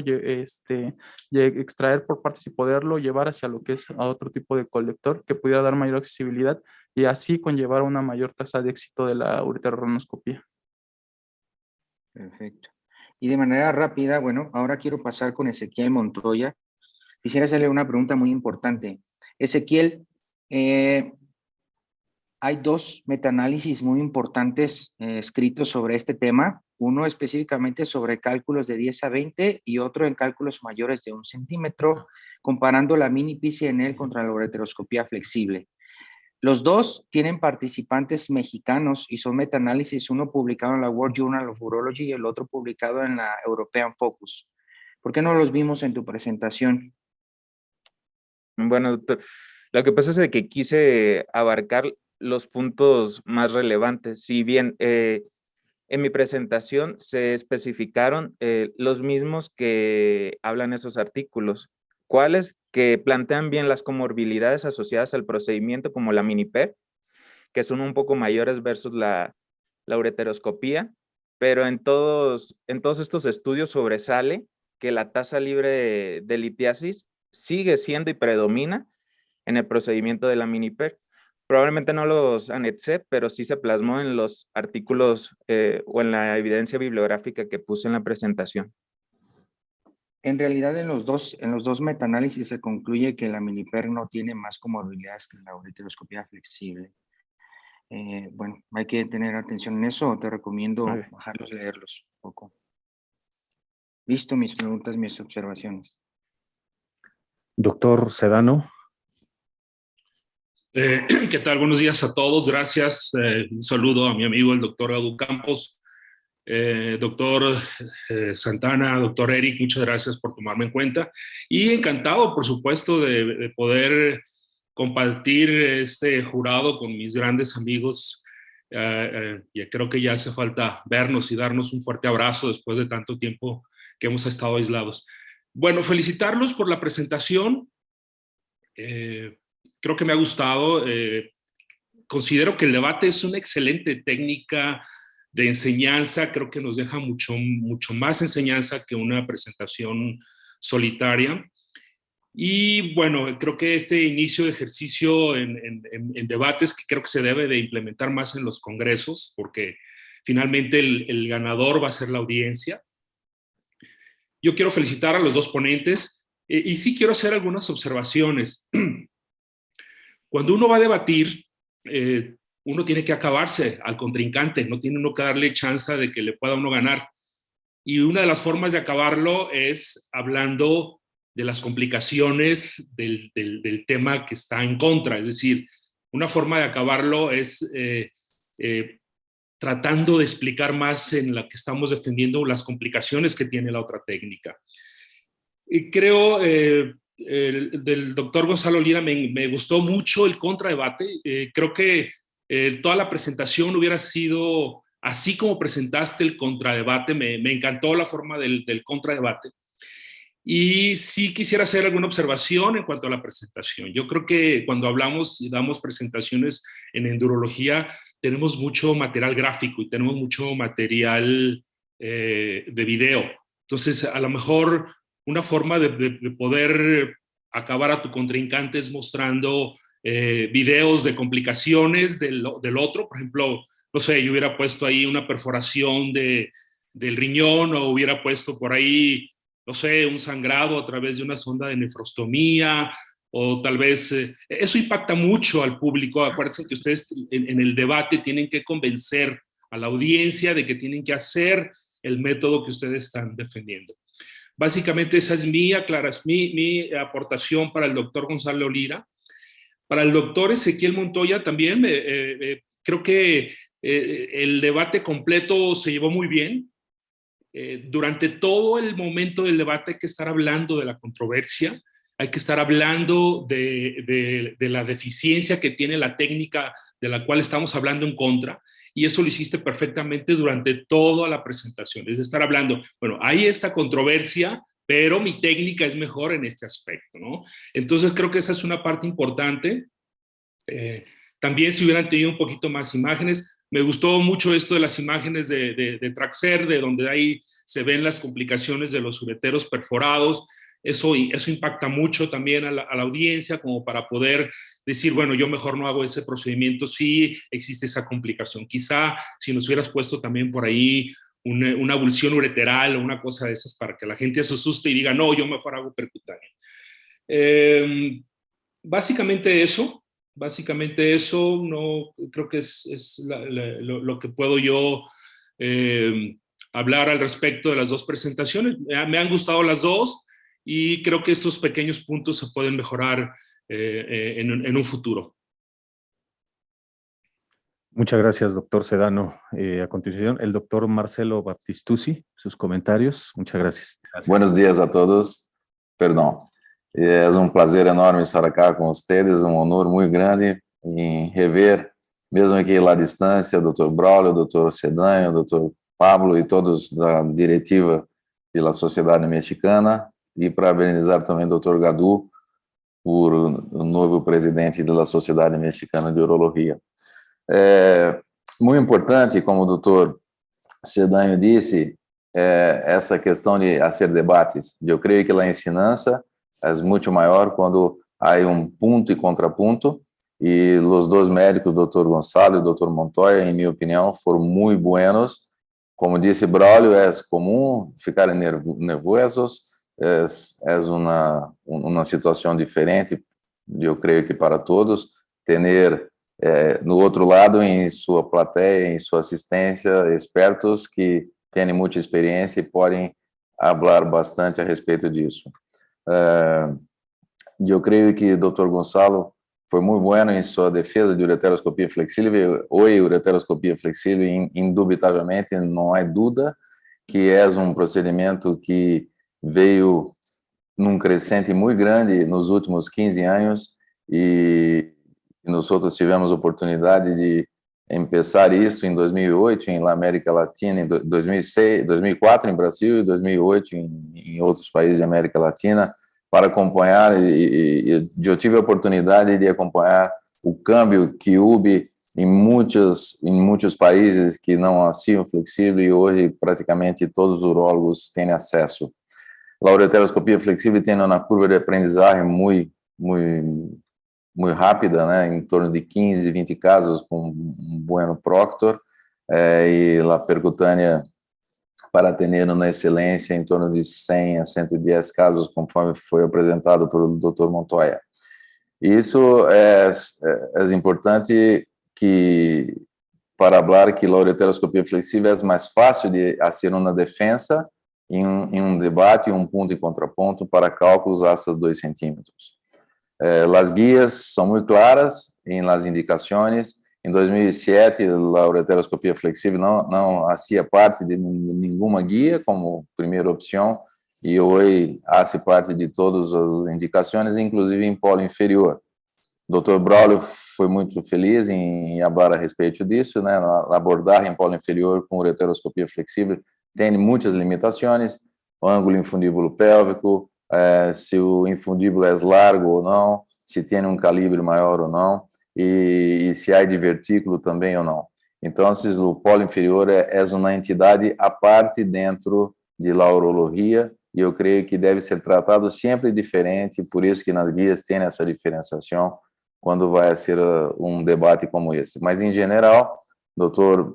Speaker 3: extraer por partes y poderlo llevar hacia lo que es a otro tipo de colector que pudiera dar mayor accesibilidad y así conllevar una mayor tasa de éxito de la ureteroronoscopía.
Speaker 5: Perfecto. Y de manera rápida, bueno, ahora quiero pasar con Ezequiel Montoya. Quisiera hacerle una pregunta muy importante. Ezequiel, hay dos metaanálisis muy importantes escritos sobre este tema. Uno específicamente sobre cálculos de 10 a 20 y otro en cálculos mayores de 1 centímetro, comparando la mini PCNL contra la ureteroscopía flexible. Los dos tienen participantes mexicanos y son metaanálisis, uno publicado en la World Journal of Urology y el otro publicado en la European Focus. ¿Por qué no los vimos en tu presentación?
Speaker 4: Bueno, doctor, lo que pasa es de que quise abarcar los puntos más relevantes. Si bien en mi presentación se especificaron los mismos que hablan esos artículos, cuáles que plantean bien las comorbilidades asociadas al procedimiento como la mini-PER, que son un poco mayores versus la ureteroscopía, pero en todos estos estudios sobresale que la tasa libre de litiasis sigue siendo y predomina en el procedimiento de la mini-PER. Probablemente no los anexé, pero sí se plasmó en los artículos o en la evidencia bibliográfica que puse en la presentación.
Speaker 5: En realidad, en los dos metaanálisis se concluye que la mini-PER no tiene más comorbilidades que la ureteroscopía flexible. Bueno, hay que tener atención en eso. Te recomiendo bajarlos, leerlos un poco. Listo, mis preguntas, mis observaciones.
Speaker 1: Doctor Sedano.
Speaker 6: ¿Qué tal? Buenos días a todos. Gracias. Un saludo a mi amigo el doctor Edu Campos. Doctor Santana, doctor Eric, muchas gracias por tomarme en cuenta. Y encantado, por supuesto, de poder compartir este jurado con mis grandes amigos. Y creo que ya hace falta vernos y darnos un fuerte abrazo después de tanto tiempo que hemos estado aislados. Bueno, felicitarlos por la presentación. Creo que me ha gustado. Considero que el debate es una excelente técnica de enseñanza. Creo que nos deja mucho más enseñanza que una presentación solitaria. Y bueno, creo que este inicio de ejercicio en debates que creo que se debe de implementar más en los congresos, porque finalmente el ganador va a ser la audiencia. Yo quiero felicitar a los dos ponentes y sí quiero hacer algunas observaciones. Cuando uno va a debatir, uno tiene que acabarse al contrincante, no tiene uno que darle chance de que le pueda uno ganar. Y una de las formas de acabarlo es hablando de las complicaciones del tema que está en contra. Es decir, una forma de acabarlo es tratando de explicar más en la que estamos defendiendo las complicaciones que tiene la otra técnica. Y creo del doctor Gonzalo Lira me gustó mucho el contradebate. Creo que toda la presentación hubiera sido así como presentaste el contradebate. Me encantó la forma del contradebate. Y sí quisiera hacer alguna observación en cuanto a la presentación. Yo creo que cuando hablamos y damos presentaciones en endurología, tenemos mucho material gráfico y tenemos mucho material de video. Entonces, a lo mejor una forma de poder acabar a tu contrincante es mostrando videos de complicaciones del otro. Por ejemplo, no sé, yo hubiera puesto ahí una perforación del riñón o hubiera puesto por ahí, no sé, un sangrado a través de una sonda de nefrostomía o tal vez, eso impacta mucho al público. Acuérdense que ustedes en el debate tienen que convencer a la audiencia de que tienen que hacer el método que ustedes están defendiendo. Básicamente esa es mi aportación para el doctor Gonzalo Lira. Para el doctor Ezequiel Montoya también creo que el debate completo se llevó muy bien. Durante todo el momento del debate hay que estar hablando de la controversia, hay que estar hablando de la deficiencia que tiene la técnica de la cual estamos hablando en contra, y eso lo hiciste perfectamente durante toda la presentación. Es estar hablando, bueno, hay esta controversia, pero mi técnica es mejor en este aspecto, ¿no? Entonces creo que esa es una parte importante. También si hubieran tenido un poquito más imágenes, me gustó mucho esto de las imágenes de Traxer, de donde ahí se ven las complicaciones de los ureteros perforados. Eso impacta mucho también a la audiencia, como para poder decir, bueno, yo mejor no hago ese procedimiento si existe esa complicación. Quizá si nos hubieras puesto también por ahí una abulsión ureteral o una cosa de esas para que la gente se asuste y diga, no, yo mejor hago percutáneo. Básicamente eso, no creo que es lo que puedo yo hablar al respecto de las dos presentaciones. Me han gustado las dos y creo que estos pequeños puntos se pueden mejorar en un futuro.
Speaker 1: Muchas gracias, doctor Sedano. A continuación, el doctor Marcelo Baptistucci, sus comentarios. Muchas gracias.
Speaker 7: Buenos días a todos. Perdão. É prazer enorme estar aqui com vocês, honor muito grande em rever, mesmo aqui lá à distância, o Dr. Braulio, o Dr. Sedano, o Dr. Pablo e todos da diretiva da Sociedade Mexicana, e parabenizar também o Dr. Gadu por o novo presidente da Sociedade Mexicana de Urologia. Muito importante, como o Dr. Sedano disse, essa questão de fazer debates. Eu creio que a ensinança é muito maior quando há ponto e contraponto, e os dois médicos, o Dr. Gonçalo e o Dr. Montoya, em minha opinião, foram muito buenos. Como disse Braulio, é comum ficar nervosos, é uma situação diferente, eu creio que para todos, ter no outro lado, em sua plateia, em sua assistência, expertos que têm muita experiência e podem falar bastante a respeito disso. Eu creio que o Dr. Gonçalo foi muito bueno em sua defesa de ureteroscopia flexível. Hoje, ureteroscopia flexível, indubitavelmente, não há dúvida que é procedimento que veio num crescente muito grande nos últimos 15 anos e nós outros tivemos a oportunidade de começar isso em 2008 em América Latina, em 2006, 2004 em Brasil e 2008 em outros países da América Latina, para acompanhar, e eu tive a oportunidade de acompanhar o câmbio que houve em muitos países que não haviam flexível, e hoje praticamente todos os urólogos têm acesso. A ureteroscopia flexível tem uma curva de aprendizagem muito rápida, né, em torno de 15, 20 casos com bueno proctor, e a percutânea para ter uma excelência em torno de 100 a 110 casos, conforme foi apresentado pelo Dr. Montoya. Isso é importante para falar que a ureteroscopia flexível é mais fácil de fazer uma defesa em debate, ponto e contraponto para cálculos hasta 2 centímetros. As guias são muito claras em las indicações. Em 2007, a ureteroscopia flexível não fazia parte de nenhuma guia como primeira opção, e hoje faz parte de todas as indicações, inclusive em polo inferior. O Dr. Braulio foi muito feliz em falar a respeito disso, né? A abordagem em polo inferior com ureteroscopia flexível tem muitas limitações, o ângulo infundíbulo pélvico, se o infundíbulo é largo ou não, se tem calibre maior ou não, e se há divertículo também ou não. Então, o polo inferior é uma entidade à parte dentro de la urologia, e eu creio que deve ser tratado sempre diferente, por isso que nas guias tem essa diferenciação quando vai ser debate como esse. Mas, em geral, o Dr.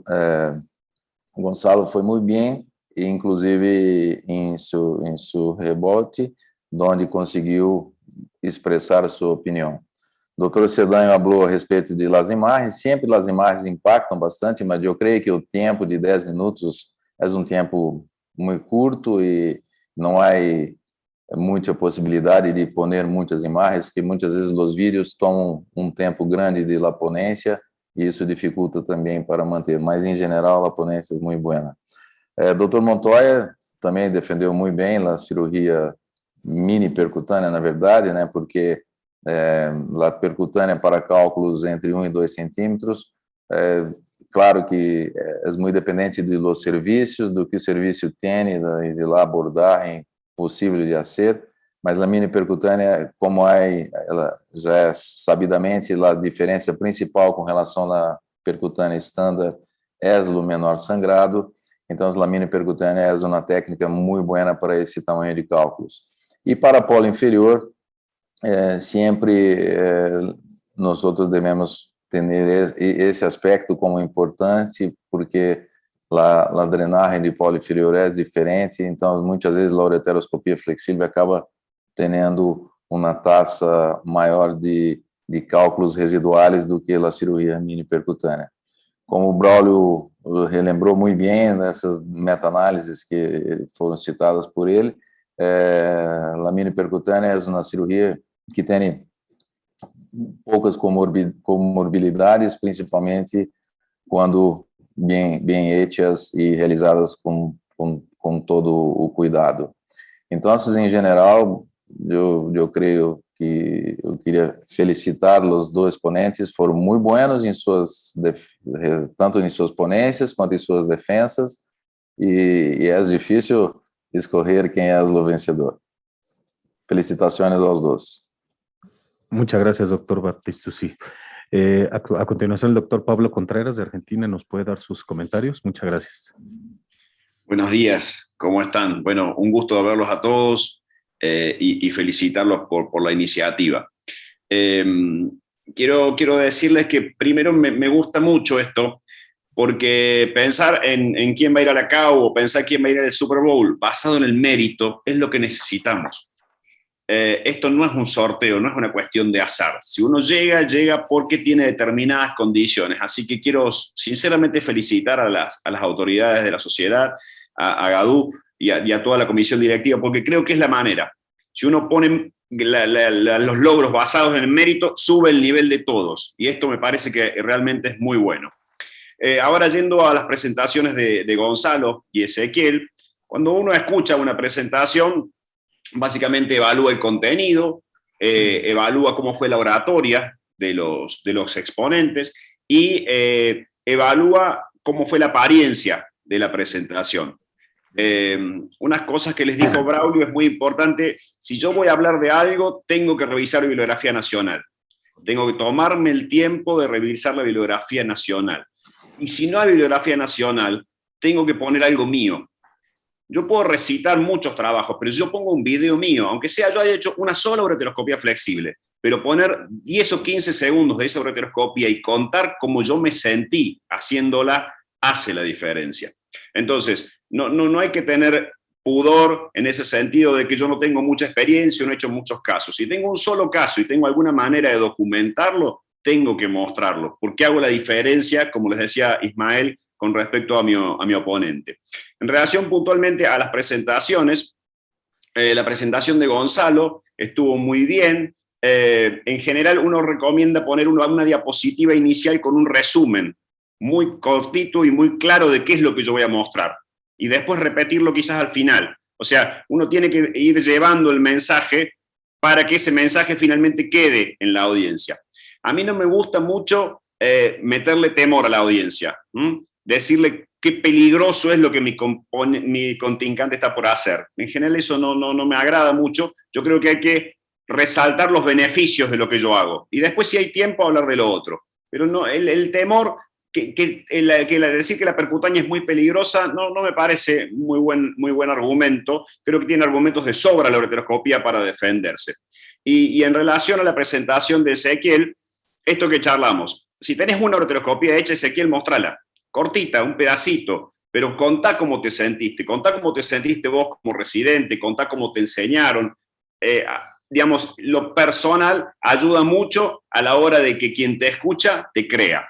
Speaker 7: Gonçalo foi muito bem, inclusive em seu rebote, onde conseguiu expressar a sua opinião. O Dr. Sedano falou a respeito de las imagens. Sempre as imagens impactam bastante, mas eu creio que o tempo de 10 minutos é tempo muito curto e não há muita possibilidade de pôr muitas imagens, porque muitas vezes os vídeos tomam tempo grande de la ponência e isso dificulta também para manter. Mas, em geral, a ponência é muito boa. Dr. Montoya também defendeu muito bem a cirurgia mini percutânea, na verdade, né, porque a percutânea para cálculos entre 1 e 2 centímetros claro que é muito dependente dos serviços, do que o serviço tem e de lá abordagem possível de fazer, mas a mini percutânea, como ela já é sabidamente a diferença principal com relação à percutânea estándar é o menor sangrado, então a mini percutânea é uma técnica muito boa para esse tamanho de cálculos. E para polo inferior, sempre nós devemos ter esse aspecto como importante, porque a drenagem de polo inferior é diferente, então muitas vezes a ureteroscopia flexível acaba tendo uma taxa maior de cálculos residuais do que a cirurgia mini percutânea. Como o Braulio relembrou muito bem nessas meta-análises que foram citadas por ele, a mini percutânea é uma cirurgia que tem poucas comorbilidades, principalmente quando bem hechas e realizadas com todo o cuidado. Então, em geral, eu creio que eu queria felicitar os dois exponentes, foram muito buenos tanto em suas ponências quanto em suas defensas, e é difícil escolher quem é o vencedor. Felicitações aos dois.
Speaker 1: Muchas gracias, doctor Baptistucci. A continuación, el doctor Pablo Contreras de Argentina nos puede dar sus comentarios. Muchas gracias.
Speaker 8: Buenos días, ¿cómo están? Bueno, un gusto verlos a todos y felicitarlos por la iniciativa. Quiero decirles que primero me gusta mucho esto, porque pensar en quién va a ir a la CAU o pensar quién va a ir al Super Bowl basado en el mérito es lo que necesitamos. Esto no es un sorteo, no es una cuestión de azar. Si uno llega porque tiene determinadas condiciones. Así que quiero sinceramente felicitar a las autoridades de la sociedad, a Gadu y a toda la comisión directiva, porque creo que es la manera. Si uno pone los logros basados en el mérito, sube el nivel de todos. Y esto me parece que realmente es muy bueno. Ahora yendo a las presentaciones de Gonzalo y Ezequiel, cuando uno escucha una presentación, básicamente evalúa el contenido, evalúa cómo fue la oratoria de los exponentes y evalúa cómo fue la apariencia de la presentación. Unas cosas que les dijo Braulio es muy importante. Si yo voy a hablar de algo, tengo que revisar bibliografía nacional. Tengo que tomarme el tiempo de revisar la bibliografía nacional. Y si no hay bibliografía nacional, tengo que poner algo mío. Yo puedo recitar muchos trabajos, pero si yo pongo un video mío, aunque sea yo haya hecho una sola ureteroscopía flexible, pero poner 10 o 15 segundos de esa ureteroscopía y contar cómo yo me sentí haciéndola, hace la diferencia. Entonces, no hay que tener pudor en ese sentido de que yo no tengo mucha experiencia, no he hecho muchos casos. Si tengo un solo caso y tengo alguna manera de documentarlo, tengo que mostrarlo, porque hago la diferencia, como les decía Ismael, con respecto a mi oponente. En relación puntualmente a las presentaciones, la presentación de Gonzalo estuvo muy bien. En general uno recomienda poner una diapositiva inicial con un resumen muy cortito y muy claro de qué es lo que yo voy a mostrar. Y después repetirlo quizás al final. O sea, uno tiene que ir llevando el mensaje para que ese mensaje finalmente quede en la audiencia. A mí no me gusta mucho meterle temor a la audiencia. Decirle qué peligroso es lo que mi contrincante está por hacer. En general eso no me agrada mucho. Yo creo que hay que resaltar los beneficios de lo que yo hago. Y después, si hay tiempo, hablar de lo otro. Pero no, el temor, decir que la percutánea es muy peligrosa, no me parece muy buen argumento. Creo que tiene argumentos de sobra la ureteroscopía para defenderse. Y en relación a la presentación de Ezequiel, esto que charlamos, si tenés una ureteroscopía hecha, Ezequiel, mostrala. Cortita, un pedacito, pero contá cómo te sentiste vos como residente, contá cómo te enseñaron. Digamos, lo personal ayuda mucho a la hora de que quien te escucha te crea.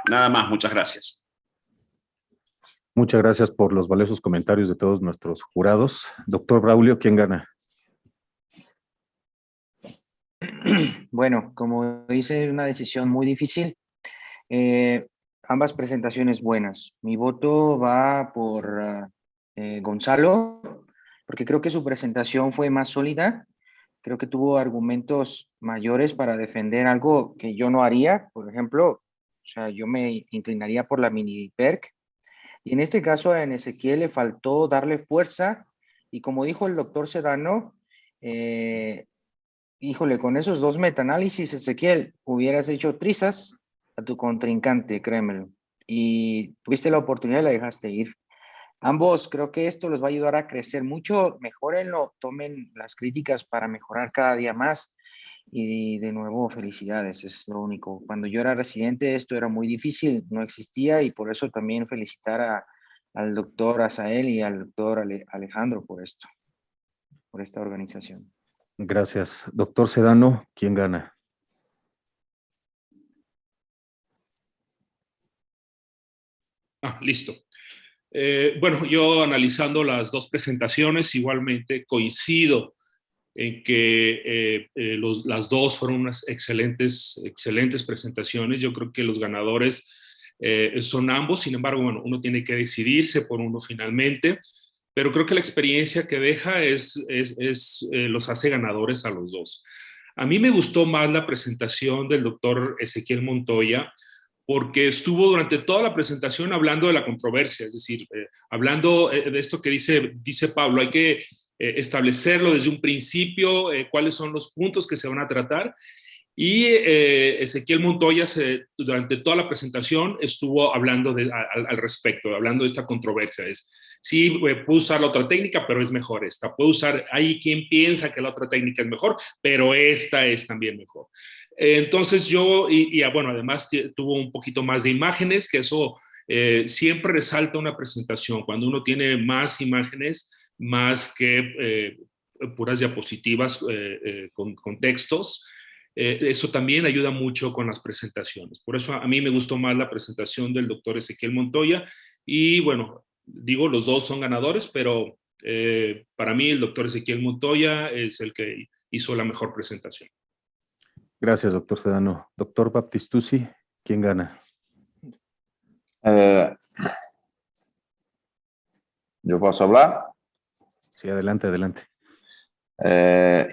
Speaker 8: Nada más, muchas gracias.
Speaker 1: Muchas gracias por los valiosos comentarios de todos nuestros jurados. Doctor Braulio, ¿quién gana?
Speaker 5: Bueno, como dice, es una decisión muy difícil. Ambas presentaciones buenas. Mi voto va por Gonzalo, porque creo que su presentación fue más sólida. Creo que tuvo argumentos mayores para defender algo que yo no haría. Por ejemplo, O sea, yo me inclinaría por la mini perc. Y en este caso, a Ezequiel le faltó darle fuerza. Y como dijo el doctor Sedano, híjole, con esos dos metaanálisis, Ezequiel, hubieras hecho trizas a tu contrincante, créemelo. Y tuviste la oportunidad y la dejaste ir. Ambos, creo que esto los va a ayudar a crecer mucho. Mejórenlo, tomen las críticas para mejorar cada día más. Y de nuevo, felicidades, es lo único. Cuando yo era residente, esto era muy difícil, no existía, y por eso también felicitar al doctor Azael y al doctor Alejandro por esto, por esta organización.
Speaker 1: Gracias. Doctor Sedano, ¿quién gana?
Speaker 6: Listo. Bueno, yo analizando las dos presentaciones, igualmente coincido en que las dos fueron unas excelentes presentaciones. Yo creo que los ganadores son ambos. Sin embargo, bueno, uno tiene que decidirse por uno finalmente, pero creo que la experiencia que deja los hace ganadores a los dos. A mí me gustó más la presentación del doctor Ezequiel Montoya, porque estuvo durante toda la presentación hablando de la controversia, es decir, hablando de esto que dice Pablo, hay que establecerlo desde un principio, cuáles son los puntos que se van a tratar. Y Ezequiel Montoya durante toda la presentación estuvo hablando al respecto, hablando de esta controversia. Sí, puedo usar la otra técnica, pero es mejor esta. Puedo usar, hay quien piensa que la otra técnica es mejor, pero esta es también mejor. Entonces bueno, además tuvo un poquito más de imágenes, que eso siempre resalta una presentación. Cuando uno tiene más imágenes, más que puras diapositivas con textos, eso también ayuda mucho con las presentaciones. Por eso a mí me gustó más la presentación del doctor Ezequiel Montoya. Y bueno, digo, los dos son ganadores, pero para mí el doctor Ezequiel Montoya es el que hizo la mejor presentación.
Speaker 1: Gracias, doctor Sedano. Doctor Baptistucci, ¿quién gana?
Speaker 7: ¿Yo posso hablar?
Speaker 1: Sí, adelante, adelante.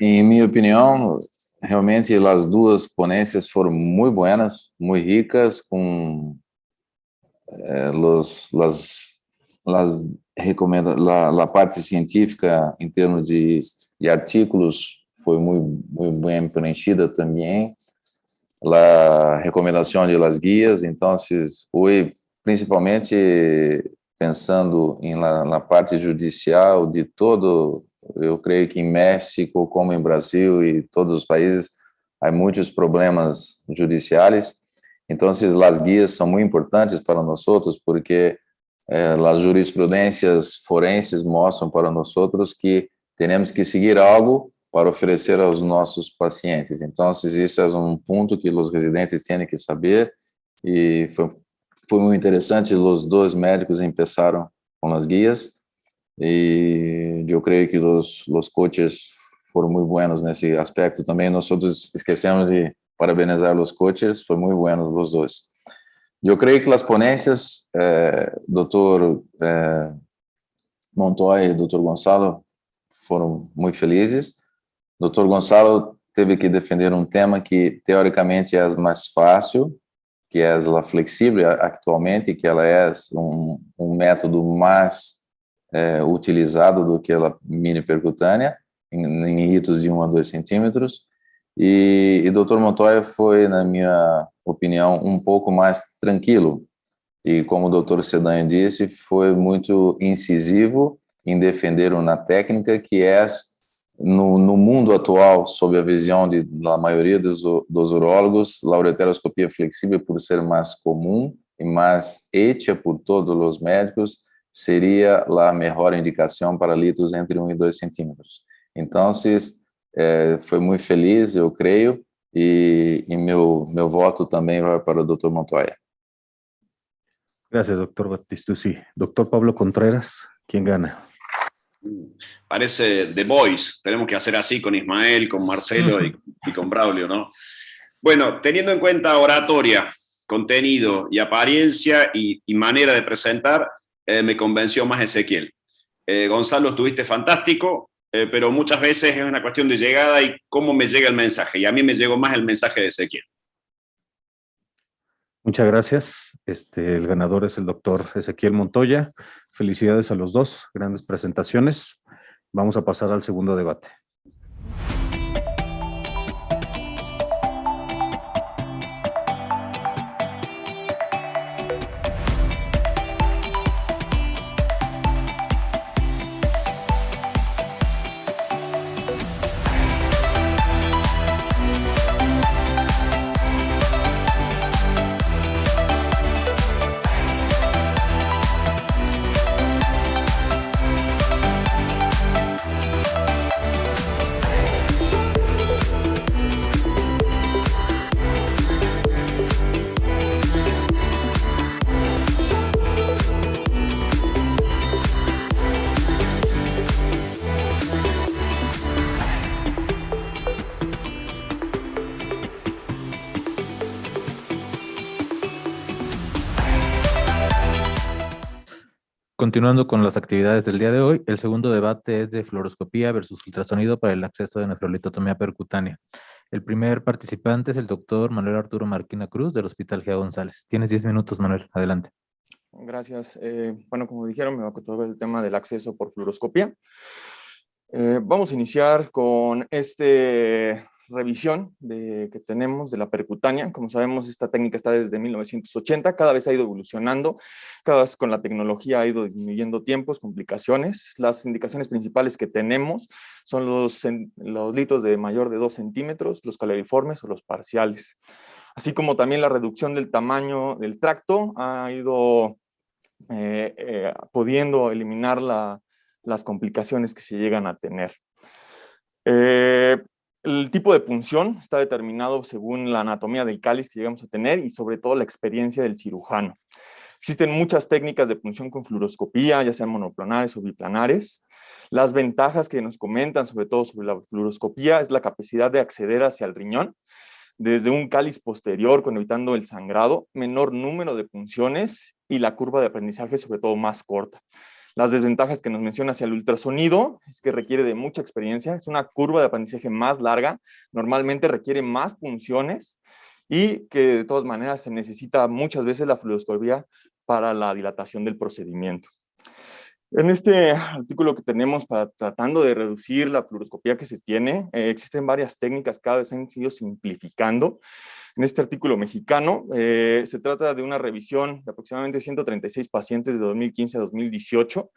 Speaker 7: Em minha opinião, realmente as duas ponências foram muito buenas, muito ricas, com la parte científica em termos de artículos foi muito bem preenchida também, a recomendação de las guias. Então, hoje, principalmente pensando na parte judicial de todo, eu creio que em México, como em Brasil e todos os países, há muitos problemas judiciais. Então, as guias são muito importantes para nós porque as jurisprudências forenses mostram para nós que temos que seguir algo para oferecer aos nossos pacientes. Então, isso é ponto que os residentes têm que saber, e foi muito interessante. Os dois médicos começaram com as guias, e eu creio que os coaches foram muito buenos nesse aspecto também. Nós esquecemos de parabenizar os coaches, foi muito buenos os dois. Eu creio que as ponências, doutor Montoya e doutor Gonçalo, foram muito felizes. Dr. Gonçalo teve que defender tema que teoricamente é mais fácil, que é a flexível atualmente, que ela é um método mais utilizado do que a mini percutânea, em litos de 1 a 2 centímetros. E Dr. Montoya foi, na minha opinião, pouco mais tranquilo. E como o Dr. Sedano disse, foi muito incisivo em defender uma técnica que é no mundo atual, sob a visão da maioria dos urólogos, a ureteroscopia flexível, por ser mais comum e mais hecha por todos os médicos, seria a melhor indicação para litos entre 1 e 2 centímetros. Então, foi muito feliz, eu creio, e meu voto também vai para o Dr. Montoya.
Speaker 1: Gracias, doctor Baptistucci. Doctor Pablo Contreras, ¿quién gana?
Speaker 8: Parece The Voice, tenemos que hacer así con Ismael, con Marcelo y con Braulio, ¿no? Bueno, teniendo en cuenta oratoria, contenido y apariencia y manera de presentar, me convenció más Ezequiel. Gonzalo, estuviste fantástico, pero muchas veces es una cuestión de llegada y cómo me llega el mensaje, y a mí me llegó más el mensaje de Ezequiel.
Speaker 1: Muchas gracias. El ganador es el doctor Ezequiel Montoya. Felicidades a los dos, grandes presentaciones. Vamos a pasar al segundo debate.
Speaker 2: Continuando con las actividades del día de hoy, el segundo debate es de fluoroscopía versus ultrasonido para el acceso de nefrolitotomía percutánea. El primer participante es el doctor Manuel Arturo Marquina Cruz del Hospital Gea González. Tienes 10 minutos, Manuel. Adelante.
Speaker 9: Gracias. Bueno, como dijeron, me va a tocar el tema del acceso por fluoroscopía. Vamos a iniciar con revisión que tenemos de la percutánea. Como sabemos, esta técnica está desde 1980, cada vez ha ido evolucionando, cada vez con la tecnología ha ido disminuyendo tiempos, complicaciones. Las indicaciones principales que tenemos son los litos de mayor de 2 centímetros, los calariformes o los parciales, así como también la reducción del tamaño del tracto ha ido pudiendo eliminar las complicaciones que se llegan a tener. El tipo de punción está determinado según la anatomía del cáliz que llegamos a tener y sobre todo la experiencia del cirujano. Existen muchas técnicas de punción con fluoroscopía, ya sean monoplanares o biplanares. Las ventajas que nos comentan, sobre todo sobre la fluoroscopía, es la capacidad de acceder hacia el riñón desde un cáliz posterior, con evitando el sangrado, menor número de punciones y la curva de aprendizaje sobre todo más corta. Las desventajas que nos menciona hacia el ultrasonido es que requiere de mucha experiencia, es una curva de aprendizaje más larga, normalmente requiere más punciones y que de todas maneras se necesita muchas veces la fluoroscopía para la dilatación del procedimiento. En este artículo que tenemos tratando de reducir la fluoroscopía que se tiene, existen varias técnicas, cada vez han ido simplificando. En este artículo mexicano se trata de una revisión de aproximadamente 136 pacientes de 2015 a 2018,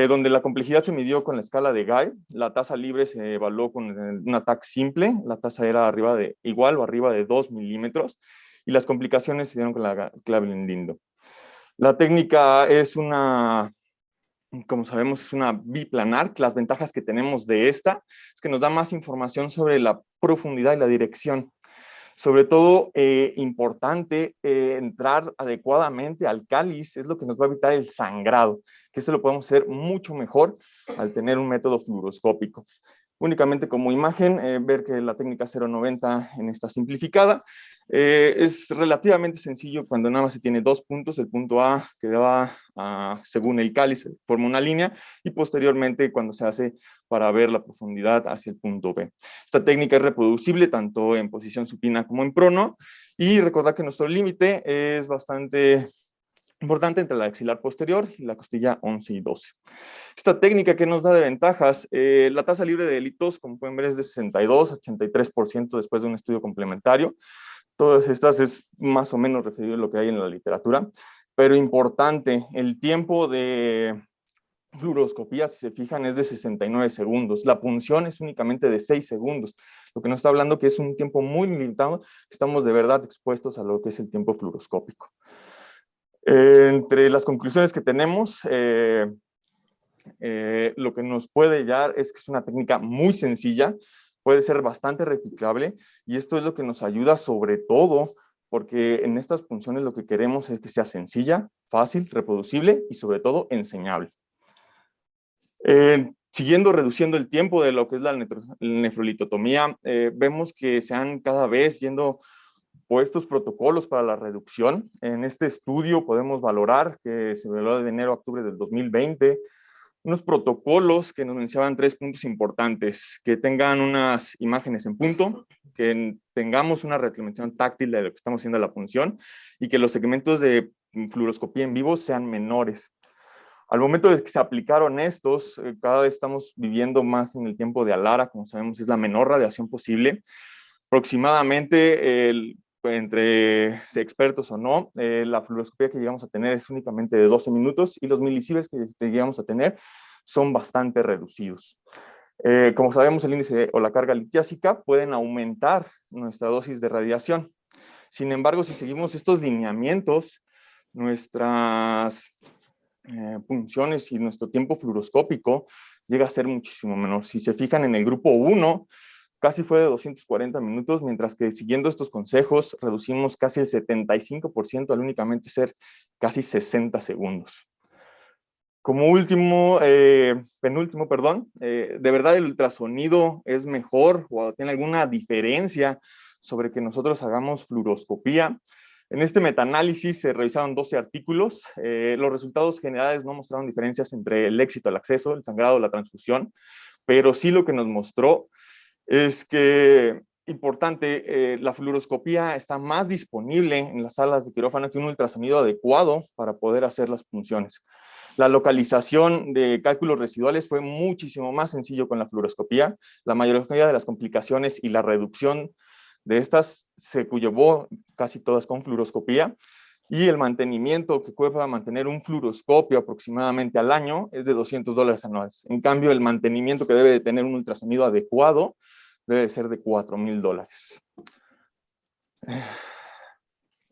Speaker 9: donde la complejidad se midió con la escala de Gay, la tasa libre se evaluó con un ATAC simple, la tasa era igual o arriba de 2 milímetros, y las complicaciones se dieron con la clave Lindo. La técnica es como sabemos, es una biplanar. Las ventajas que tenemos de esta es que nos da más información sobre la profundidad y la dirección. Sobre todo, importante entrar adecuadamente al cáliz, es lo que nos va a evitar el sangrado, que eso lo podemos hacer mucho mejor al tener un método fluoroscópico. Únicamente como imagen, ver que la técnica 090 en esta simplificada es relativamente sencillo cuando nada más se tiene 2 puntos. El punto A que va según el cáliz, forma una línea, y posteriormente cuando se hace para ver la profundidad hacia el punto B. Esta técnica es reproducible tanto en posición supina como en prono, y recordar que nuestro límite es bastante importante entre la axilar posterior y la costilla 11 y 12. Esta técnica que nos da de ventajas, la tasa libre de delitos, como pueden ver, es de 62 a 83% después de un estudio complementario. Todas estas es más o menos referido a lo que hay en la literatura, pero importante, el tiempo de fluoroscopía, si se fijan, es de 69 segundos. La punción es únicamente de 6 segundos, lo que nos está hablando que es un tiempo muy limitado, estamos de verdad expuestos a lo que es el tiempo fluoroscópico. Entre las conclusiones que tenemos, lo que nos puede hallar es que es una técnica muy sencilla, puede ser bastante replicable, y esto es lo que nos ayuda sobre todo, porque en estas punciones lo que queremos es que sea sencilla, fácil, reproducible y sobre todo enseñable. Siguiendo reduciendo el tiempo de lo que es la nefrolitotomía, vemos que se han cada vez yendo por estos protocolos para la reducción. En este estudio podemos valorar que se valoró de enero a octubre del 2020, unos protocolos que nos mencionaban 3 puntos importantes: que tengan unas imágenes en punto, que tengamos una retroalimentación táctil de lo que estamos haciendo la punción y que los segmentos de fluoroscopía en vivo sean menores. Al momento de que se aplicaron estos, cada vez estamos viviendo más en el tiempo de Alara, como sabemos es la menor radiación posible. Aproximadamente, entre expertos o no, la fluoroscopía que llegamos a tener es únicamente de 12 minutos y los milisieverts que llegamos a tener son bastante reducidos. Como sabemos, el índice o la carga litiásica pueden aumentar nuestra dosis de radiación. Sin embargo, si seguimos estos lineamientos, nuestras punciones y nuestro tiempo fluoroscópico llega a ser muchísimo menor. Si se fijan en el grupo 1, casi fue de 240 minutos, mientras que siguiendo estos consejos reducimos casi el 75% al únicamente ser casi 60 segundos. Como penúltimo, de verdad el ultrasonido es mejor o tiene alguna diferencia sobre que nosotros hagamos fluoroscopía. En este metaanálisis se revisaron 12 artículos. Los resultados generales no mostraron diferencias entre el éxito al acceso, el sangrado, la transfusión, pero sí lo que nos mostró es que, importante, la fluoroscopía está más disponible en las salas de quirófano que un ultrasonido adecuado para poder hacer las punciones. La localización de cálculos residuales fue muchísimo más sencillo con la fluoroscopía. La mayoría de las complicaciones y la reducción de estas se llevó casi todas con fluoroscopía, y el mantenimiento que puede mantener un fluoroscopio aproximadamente al año es de $200 anuales. En cambio, el mantenimiento que debe de tener un ultrasonido adecuado debe ser de $4,000.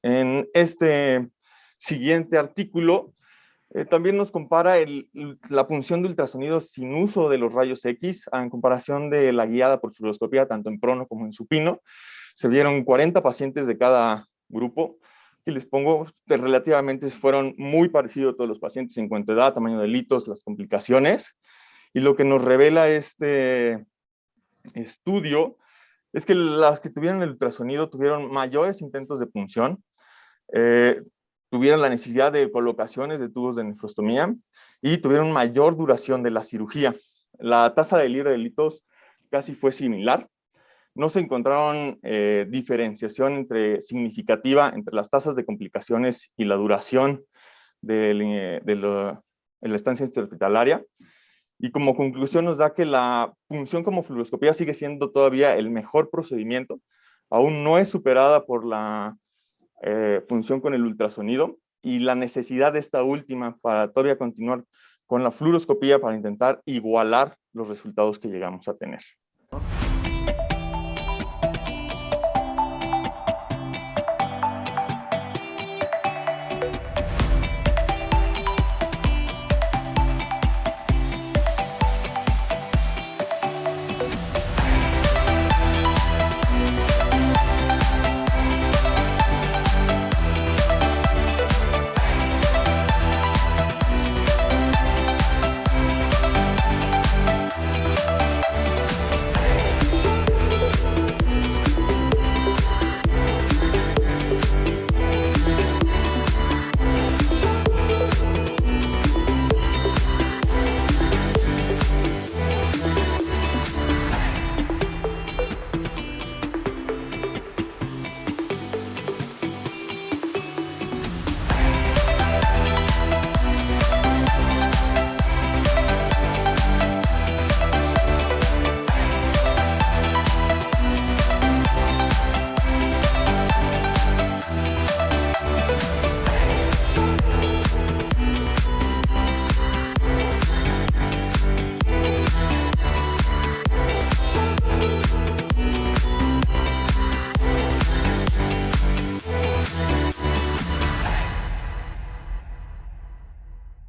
Speaker 9: En este siguiente artículo, también nos compara la punción de ultrasonido sin uso de los rayos X en comparación de la guiada por fluoroscopía, tanto en prono como en supino. Se vieron 40 pacientes de cada grupo, y les pongo, relativamente fueron muy parecidos todos los pacientes en cuanto a edad, tamaño de litos, las complicaciones. Y lo que nos revela este estudio es que las que tuvieron el ultrasonido tuvieron mayores intentos de punción, tuvieron la necesidad de colocaciones de tubos de nefrostomía y tuvieron mayor duración de la cirugía. La tasa de libre de litos casi fue similar. No se encontraron diferenciación significativa entre las tasas de complicaciones y la duración de la estancia hospitalaria. Y como conclusión nos da que la punción como fluoroscopía sigue siendo todavía el mejor procedimiento. Aún no es superada por la punción con el ultrasonido, y la necesidad de esta última para todavía continuar con la fluoroscopía para intentar igualar los resultados que llegamos a tener.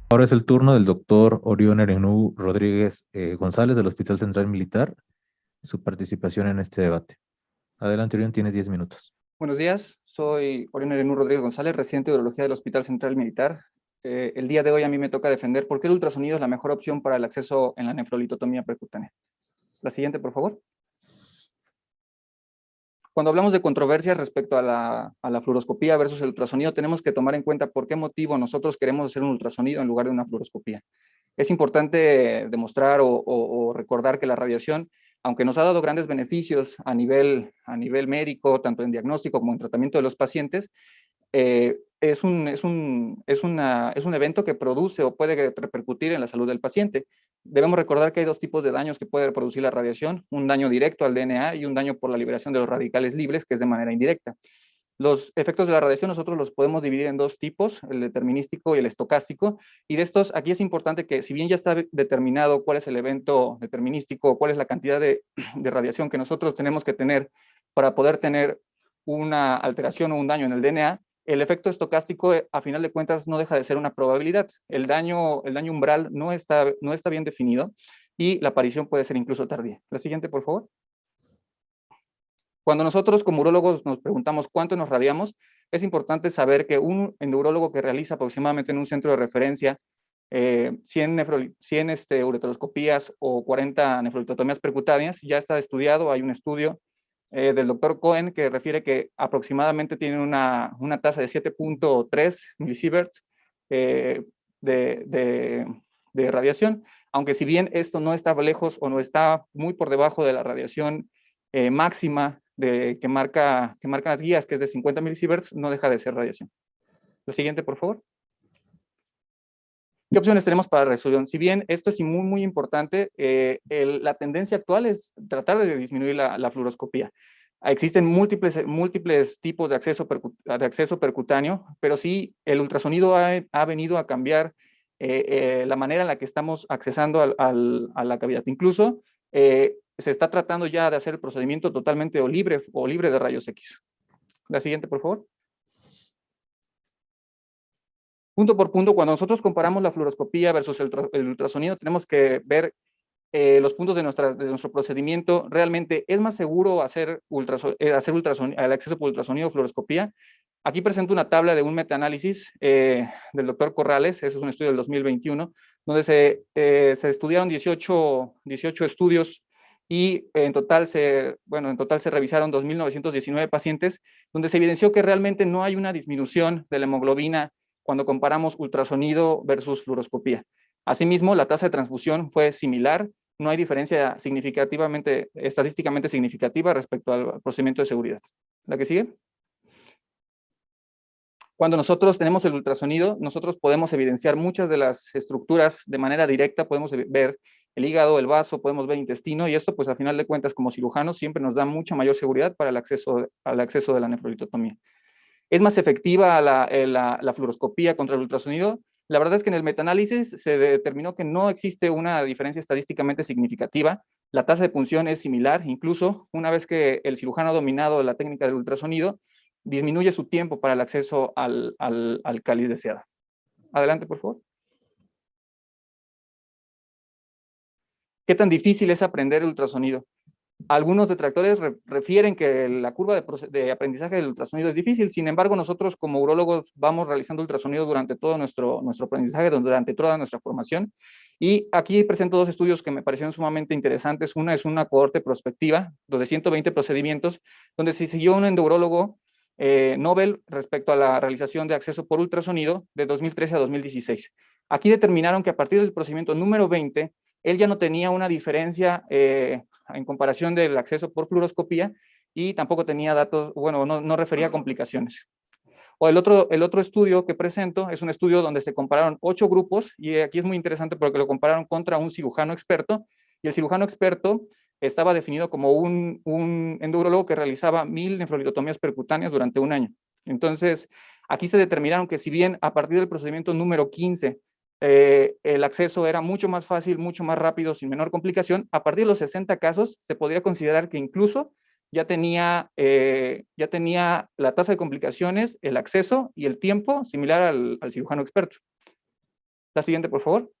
Speaker 2: Ahora es el turno del doctor Orión Erenú Rodríguez González del Hospital Central Militar, su participación en este debate. Adelante, Orión, tienes 10 minutos.
Speaker 10: Buenos días, soy Orión Erenú Rodríguez González, residente de urología del Hospital Central Militar. El día de hoy a mí me toca defender por qué el ultrasonido es la mejor opción para el acceso en la nefrolitotomía percutánea. La siguiente, por favor. Cuando hablamos de controversias respecto a la fluoroscopía versus el ultrasonido, tenemos que tomar en cuenta por qué motivo nosotros queremos hacer un ultrasonido en lugar de una fluoroscopía. Es importante demostrar o recordar que la radiación, aunque nos ha dado grandes beneficios a nivel médico, tanto en diagnóstico como en tratamiento de los pacientes, es un evento que produce o puede repercutir en la salud del paciente. Debemos recordar que hay dos tipos de daños que puede producir la radiación, un daño directo al DNA y un daño por la liberación de los radicales libres, que es de manera indirecta. Los efectos de la radiación nosotros los podemos dividir en dos tipos, el determinístico y el estocástico, y de estos aquí es importante que si bien ya está determinado cuál es el evento determinístico, cuál es la cantidad de radiación que nosotros tenemos que tener para poder tener una alteración o un daño en el DNA, el efecto estocástico a final de cuentas no deja de ser una probabilidad. El daño umbral no está bien definido y la aparición puede ser incluso tardía. La siguiente, por favor. Cuando nosotros como urólogos nos preguntamos cuánto nos radiamos, es importante saber que un endourologo que realiza aproximadamente en un centro de referencia 100 ureteroscopías o 40 nefrolitotomías percutáneas, ya está estudiado, hay un estudio del doctor Cohen que refiere que aproximadamente tiene una tasa de 7.3 milisieverts de radiación, aunque si bien esto no está lejos o no está muy por debajo de la radiación máxima que marcan las guías, que es de 50 milisieverts, no deja de ser radiación. La siguiente, por favor. ¿Qué opciones tenemos para resolución? Si bien esto es muy, muy importante, la tendencia actual es tratar de disminuir la fluoroscopía. Existen múltiples tipos de acceso percutáneo, pero sí el ultrasonido ha venido a cambiar la manera en la que estamos accesando a la cavidad. Incluso se está tratando ya de hacer el procedimiento totalmente libre de rayos X. La siguiente, por favor. Punto por punto, cuando nosotros comparamos la fluoroscopía versus el ultrasonido, tenemos que ver los puntos de nuestro procedimiento. Realmente es más seguro hacer el acceso por ultrasonido o fluoroscopía. Aquí presento una tabla de un metaanálisis del doctor Corrales, ese es un estudio del 2021, donde se estudiaron 18 estudios y en total se revisaron 2.919 pacientes, donde se evidenció que realmente no hay una disminución de la hemoglobina cuando comparamos ultrasonido versus fluoroscopía. Asimismo, la tasa de transfusión fue similar, no hay diferencia estadísticamente significativa respecto al procedimiento de seguridad. ¿La que sigue? Cuando nosotros tenemos el ultrasonido, nosotros podemos evidenciar muchas de las estructuras de manera directa, podemos ver el hígado, el vaso, podemos ver intestino, y esto, pues, al final de cuentas, como cirujanos, siempre nos da mucha mayor seguridad para el acceso de la nefrolitotomía. ¿Es más efectiva la fluoroscopía contra el ultrasonido? La verdad es que en el metaanálisis se determinó que no existe una diferencia estadísticamente significativa. La tasa de punción es similar, incluso una vez que el cirujano ha dominado la técnica del ultrasonido, disminuye su tiempo para el acceso al cáliz deseado. Adelante, por favor. ¿Qué tan difícil es aprender el ultrasonido? Algunos detractores refieren que la curva de aprendizaje del ultrasonido es difícil, sin embargo, nosotros como urólogos vamos realizando ultrasonido durante todo nuestro aprendizaje, durante toda nuestra formación, y aquí presento dos estudios que me parecieron sumamente interesantes. Una es una cohorte prospectiva de 120 procedimientos, donde se siguió un endourologo Nobel respecto a la realización de acceso por ultrasonido de 2013 a 2016. Aquí determinaron que a partir del procedimiento número 20, él ya no tenía una diferencia en comparación del acceso por fluoroscopía y tampoco tenía datos, bueno, no refería a complicaciones. O el otro estudio que presento es un estudio donde se compararon 8 grupos, y aquí es muy interesante porque lo compararon contra un cirujano experto, y el cirujano experto estaba definido como un endourologo que realizaba 1000 nefrolitotomías percutáneas durante un año. Entonces, aquí se determinaron que si bien a partir del procedimiento número 15 el acceso era mucho más fácil, mucho más rápido, sin menor complicación, a partir de los 60 casos se podría considerar que incluso ya tenía la tasa de complicaciones, el acceso y el tiempo similar al cirujano experto. La siguiente, por favor.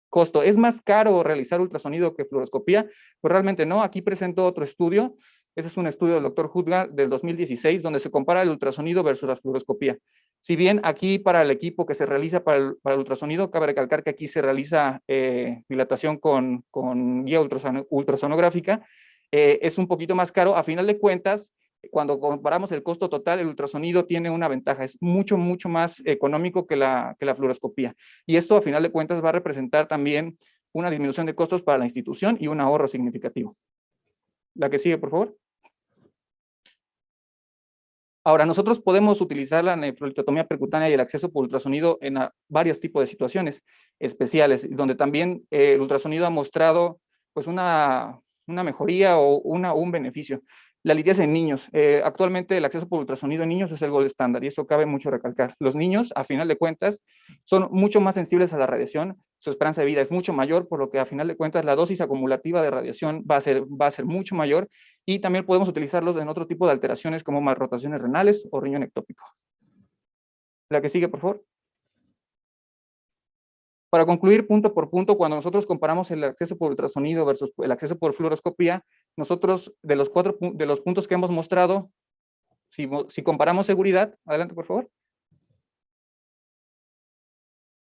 Speaker 10: Costo. ¿Es más caro realizar ultrasonido que fluoroscopía? Pues realmente no. Aquí presento otro estudio. Ese es un estudio del doctor Hudgar del 2016, donde se compara el ultrasonido versus la fluoroscopía. Si bien aquí para el equipo que se realiza para el ultrasonido, cabe recalcar que aquí se realiza dilatación con guía ultrasonográfica, es un poquito más caro. A final de cuentas, cuando comparamos el costo total, el ultrasonido tiene una ventaja, es mucho más económico que la fluoroscopía. Y esto, a final de cuentas, va a representar también una disminución de costos para la institución y un ahorro significativo. La que sigue, por favor. Ahora, nosotros podemos utilizar la nefrolitotomía percutánea y el acceso por ultrasonido en varios tipos de situaciones especiales, donde también el ultrasonido ha mostrado pues, una mejoría o un beneficio. La litiasis en niños. Actualmente el acceso por ultrasonido en niños es el gold estándar y eso cabe mucho recalcar. Los niños, a final de cuentas, son mucho más sensibles a la radiación, su esperanza de vida es mucho mayor, por lo que a final de cuentas la dosis acumulativa de radiación va a ser mucho mayor y también podemos utilizarlos en otro tipo de alteraciones como malrotaciones renales o riñón ectópico. La que sigue, por favor. Para concluir punto por punto, cuando nosotros comparamos el acceso por ultrasonido versus el acceso por fluoroscopía, nosotros de los puntos que hemos mostrado, si comparamos seguridad, adelante por favor,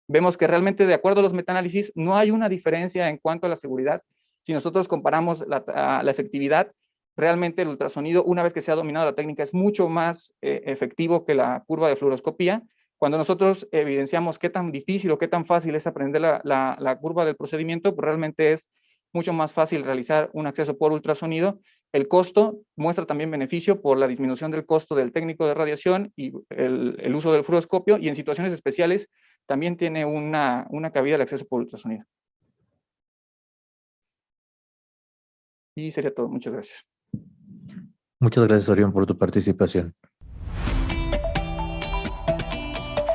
Speaker 10: vemos que realmente de acuerdo a los metaanálisis no hay una diferencia en cuanto a la seguridad. Si nosotros comparamos la efectividad, realmente el ultrasonido, una vez que se ha dominado la técnica, es mucho más efectivo que la curva de fluoroscopía. Cuando nosotros evidenciamos qué tan difícil o qué tan fácil es aprender la curva del procedimiento, pues realmente es mucho más fácil realizar un acceso por ultrasonido. El costo muestra también beneficio por la disminución del costo del técnico de radiación y el uso del fluoroscopio, y en situaciones especiales también tiene una cabida el acceso por ultrasonido. Y sería todo. Muchas gracias.
Speaker 2: Muchas gracias, Orión, por tu participación.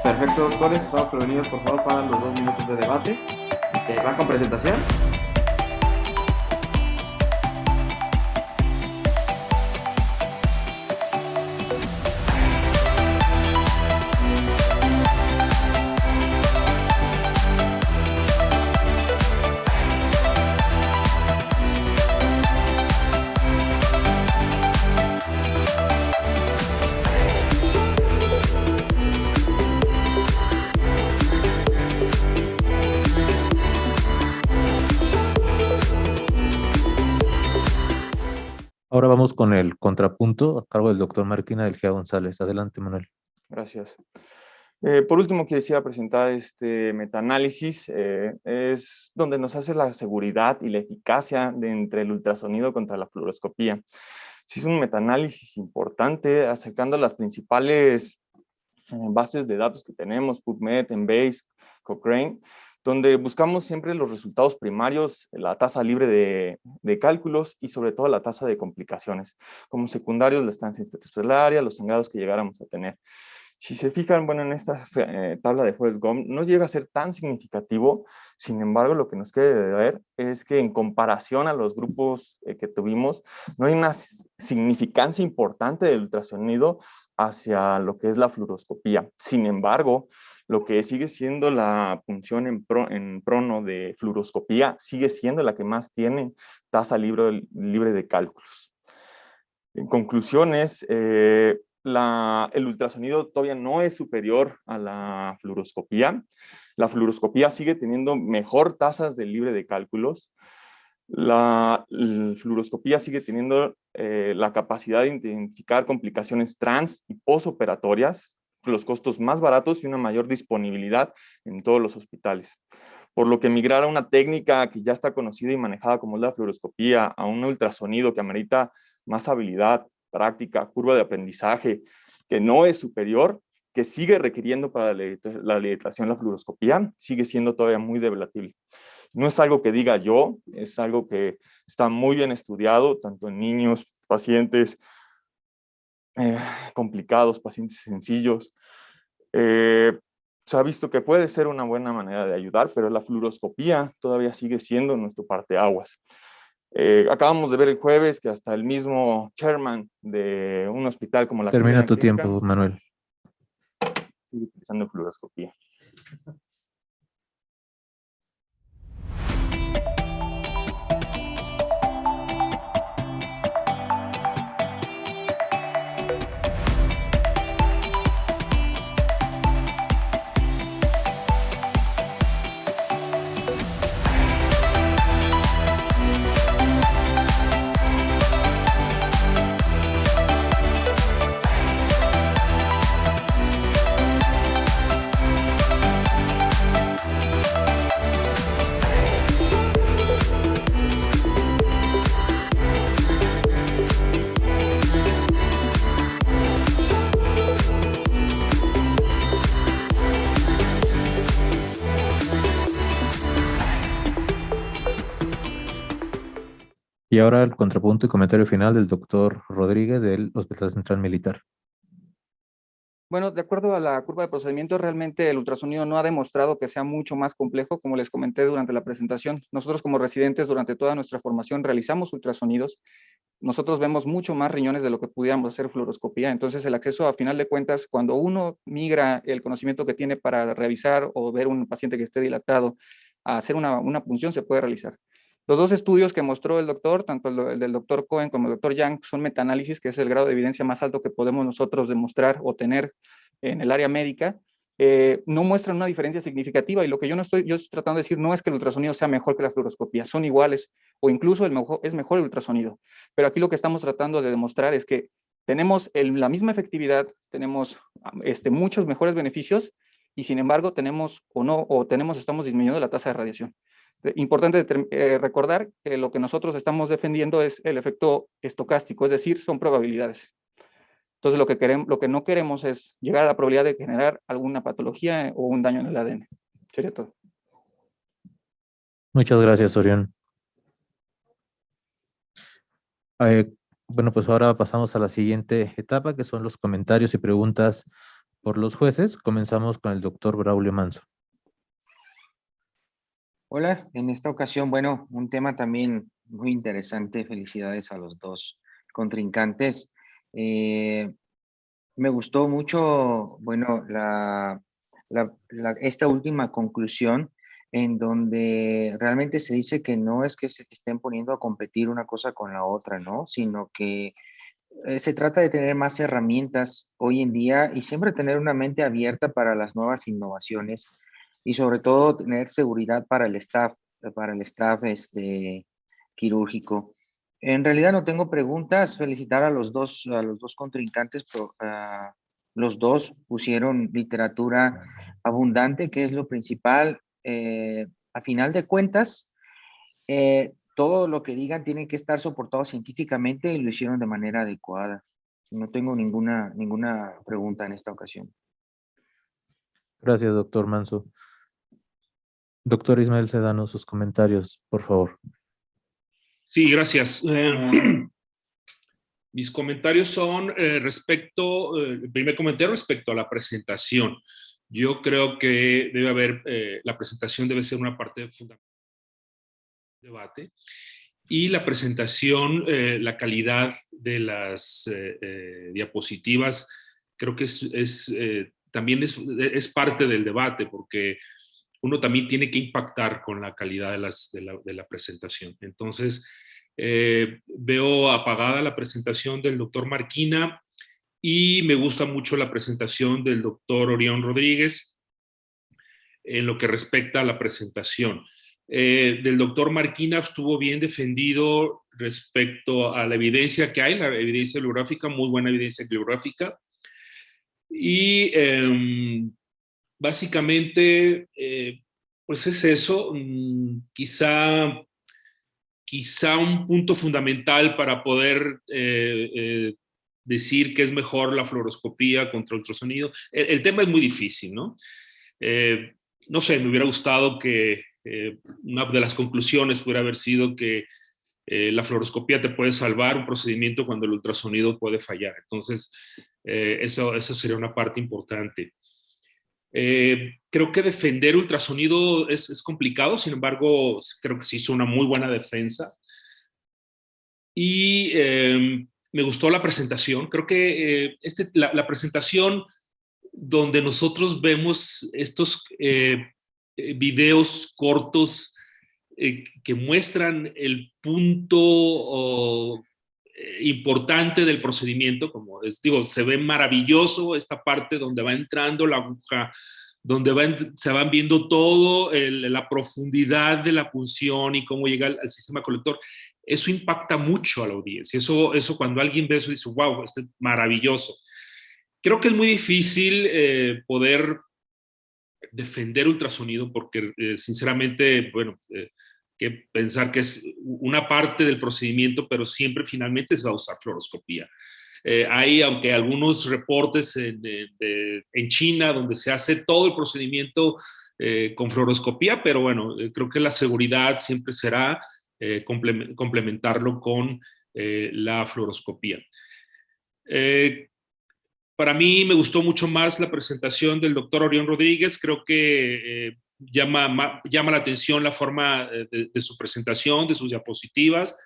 Speaker 11: Perfecto, doctores, estamos prevenidos, por favor, para los 2 minutos de debate. ¿Va con presentación?
Speaker 2: Ahora vamos con el contrapunto a cargo del doctor Marquina del Gia González. Adelante, Manuel.
Speaker 9: Gracias. Por último, quisiera presentar este metaanálisis. Es donde nos hace la seguridad y la eficacia entre el ultrasonido contra la fluoroscopía. Sí, es un metaanálisis importante, acercando las principales bases de datos que tenemos, PubMed, Embase, Cochrane, donde buscamos siempre los resultados primarios, la tasa libre de cálculos y sobre todo la tasa de complicaciones, como secundarios la estancia hospitalaria, los sangrados que llegáramos a tener. Si se fijan, bueno, en esta tabla de Forrest Gump no llega a ser tan significativo, sin embargo, lo que nos queda de ver es que en comparación a los grupos que tuvimos, no hay una significancia importante del ultrasonido hacia lo que es la fluoroscopía. Sin embargo, lo que sigue siendo la punción en prono de fluoroscopía sigue siendo la que más tiene tasa libre de cálculos. En conclusiones, el ultrasonido todavía no es superior a la fluoroscopía. La fluoroscopía sigue teniendo mejor tasas de libre de cálculos. La fluoroscopía sigue teniendo la capacidad de identificar complicaciones trans y posoperatorias, los costos más baratos y una mayor disponibilidad en todos los hospitales. Por lo que migrar a una técnica que ya está conocida y manejada como la fluoroscopía, a un ultrasonido que amerita más habilidad, práctica, curva de aprendizaje, que no es superior, que sigue requiriendo para la legislación la fluoroscopía, sigue siendo todavía muy debatible. No es algo que diga yo, es algo que está muy bien estudiado, tanto en niños, pacientes complicados, pacientes sencillos. Se ha visto que puede ser una buena manera de ayudar, pero la fluoroscopía todavía sigue siendo nuestro parteaguas. Acabamos de ver el jueves que hasta el mismo chairman de un hospital como la...
Speaker 2: Termina tu tiempo, Manuel.
Speaker 9: Sigue utilizando fluoroscopía.
Speaker 2: Y ahora el contrapunto y comentario final del doctor Rodríguez del Hospital Central Militar.
Speaker 10: Bueno, de acuerdo a la curva de procedimiento, realmente el ultrasonido no ha demostrado que sea mucho más complejo, como les comenté durante la presentación. Nosotros como residentes durante toda nuestra formación realizamos ultrasonidos. Nosotros vemos mucho más riñones de lo que pudiéramos hacer fluoroscopía. Entonces el acceso, a final de cuentas, cuando uno migra el conocimiento que tiene para revisar o ver un paciente que esté dilatado a hacer una punción, se puede realizar. Los dos estudios que mostró el doctor, tanto el del doctor Cohen como el doctor Yang, son metaanálisis, que es el grado de evidencia más alto que podemos nosotros demostrar o tener en el área médica. No muestran una diferencia significativa, y lo que yo estoy tratando de decir no es que el ultrasonido sea mejor que la fluoroscopía, son iguales, o incluso es mejor el ultrasonido. Pero aquí lo que estamos tratando de demostrar es que tenemos la misma efectividad, tenemos muchos mejores beneficios, y sin embargo estamos disminuyendo la tasa de radiación. Importante recordar que lo que nosotros estamos defendiendo es el efecto estocástico, es decir, son probabilidades. Entonces lo que no queremos es llegar a la probabilidad de generar alguna patología o un daño en el ADN. Sería todo.
Speaker 2: Muchas gracias, Orión. Bueno, pues ahora pasamos a la siguiente etapa, que son los comentarios y preguntas por los jueces. Comenzamos con el doctor Braulio Manso.
Speaker 5: Hola, en esta ocasión, bueno, un tema también muy interesante. Felicidades a los dos contrincantes. Me gustó mucho, bueno, esta última conclusión, en donde realmente se dice que no es que se estén poniendo a competir una cosa con la otra, ¿no? Sino que se trata de tener más herramientas hoy en día y siempre tener una mente abierta para las nuevas innovaciones, y sobre todo tener seguridad para el staff quirúrgico. En realidad no tengo preguntas. Felicitar a los dos contrincantes. Los dos pusieron literatura abundante, que es lo principal. A final de cuentas, todo lo que digan tiene que estar soportado científicamente, y lo hicieron de manera adecuada. No tengo ninguna pregunta en esta ocasión.
Speaker 2: Gracias, doctor Manso. Doctor Ismael Sedano, sus comentarios, por favor.
Speaker 6: Sí, gracias. Mis comentarios son el primer comentario respecto a la presentación. Yo creo que debe haber, la presentación debe ser una parte fundamental del debate, y la presentación, la calidad de las diapositivas, creo que también es parte del debate, porque uno también tiene que impactar con la calidad de la presentación. Entonces, veo apagada la presentación del doctor Marquina, y me gusta mucho la presentación del doctor Orión Rodríguez en lo que respecta a la presentación. Del doctor Marquina estuvo bien defendido respecto a la evidencia que hay, la evidencia bibliográfica, muy buena evidencia bibliográfica. Y básicamente, pues es eso. Quizá un punto fundamental para poder decir que es mejor la fluoroscopía contra ultrasonido. El tema es muy difícil, ¿no? No sé, me hubiera gustado que una de las conclusiones pudiera haber sido que la fluoroscopía te puede salvar un procedimiento cuando el ultrasonido puede fallar. Entonces, eso sería una parte importante. Creo que defender ultrasonido es complicado, sin embargo, creo que se hizo una muy buena defensa. Y me gustó la presentación. Creo que la presentación donde nosotros vemos estos videos cortos que muestran el punto importante del procedimiento, como digo, se ve maravilloso esta parte donde va entrando la aguja, donde se van viendo todo, la profundidad de la punción y cómo llega al sistema colector. Eso impacta mucho a la audiencia. Eso cuando alguien ve eso dice, wow, esto es maravilloso. Creo que es muy difícil poder defender ultrasonido porque sinceramente, bueno, que pensar que es una parte del procedimiento, pero siempre finalmente se va a usar fluoroscopía. Hay, aunque algunos reportes en China, donde se hace todo el procedimiento con fluoroscopía, pero bueno, creo que la seguridad siempre será complementarlo con la fluoroscopía. Para mí me gustó mucho más la presentación del doctor Orión Rodríguez. Creo que llama la atención la forma de su presentación, de sus diapositivas.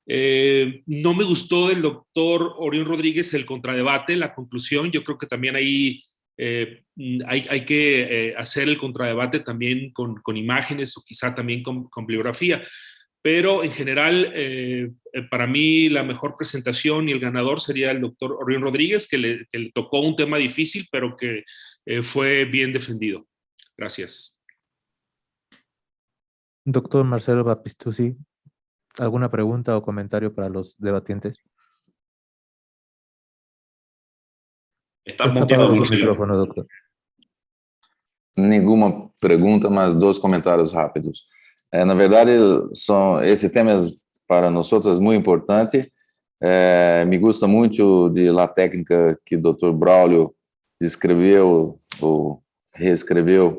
Speaker 6: No me gustó del doctor Orión Rodríguez el contradebate, la conclusión. Yo creo que también ahí hay que hacer el contradebate también con imágenes o quizá también con bibliografía. Pero en general, para mí la mejor presentación y el ganador sería el doctor Orión Rodríguez, que le tocó un tema difícil, pero que fue bien defendido. Gracias.
Speaker 2: Doctor Marcelo Baptistuzzi, ¿alguna pregunta o comentario para los debatientes?
Speaker 8: Está muteado
Speaker 2: su
Speaker 8: el
Speaker 2: micrófono, doctor.
Speaker 7: Nenhuma pergunta, mas 2 comentários rápidos. Na verdade, esse tema para nós é muito importante. Me gusta muito da técnica que o Dr. Braulio descreveu ou reescreveu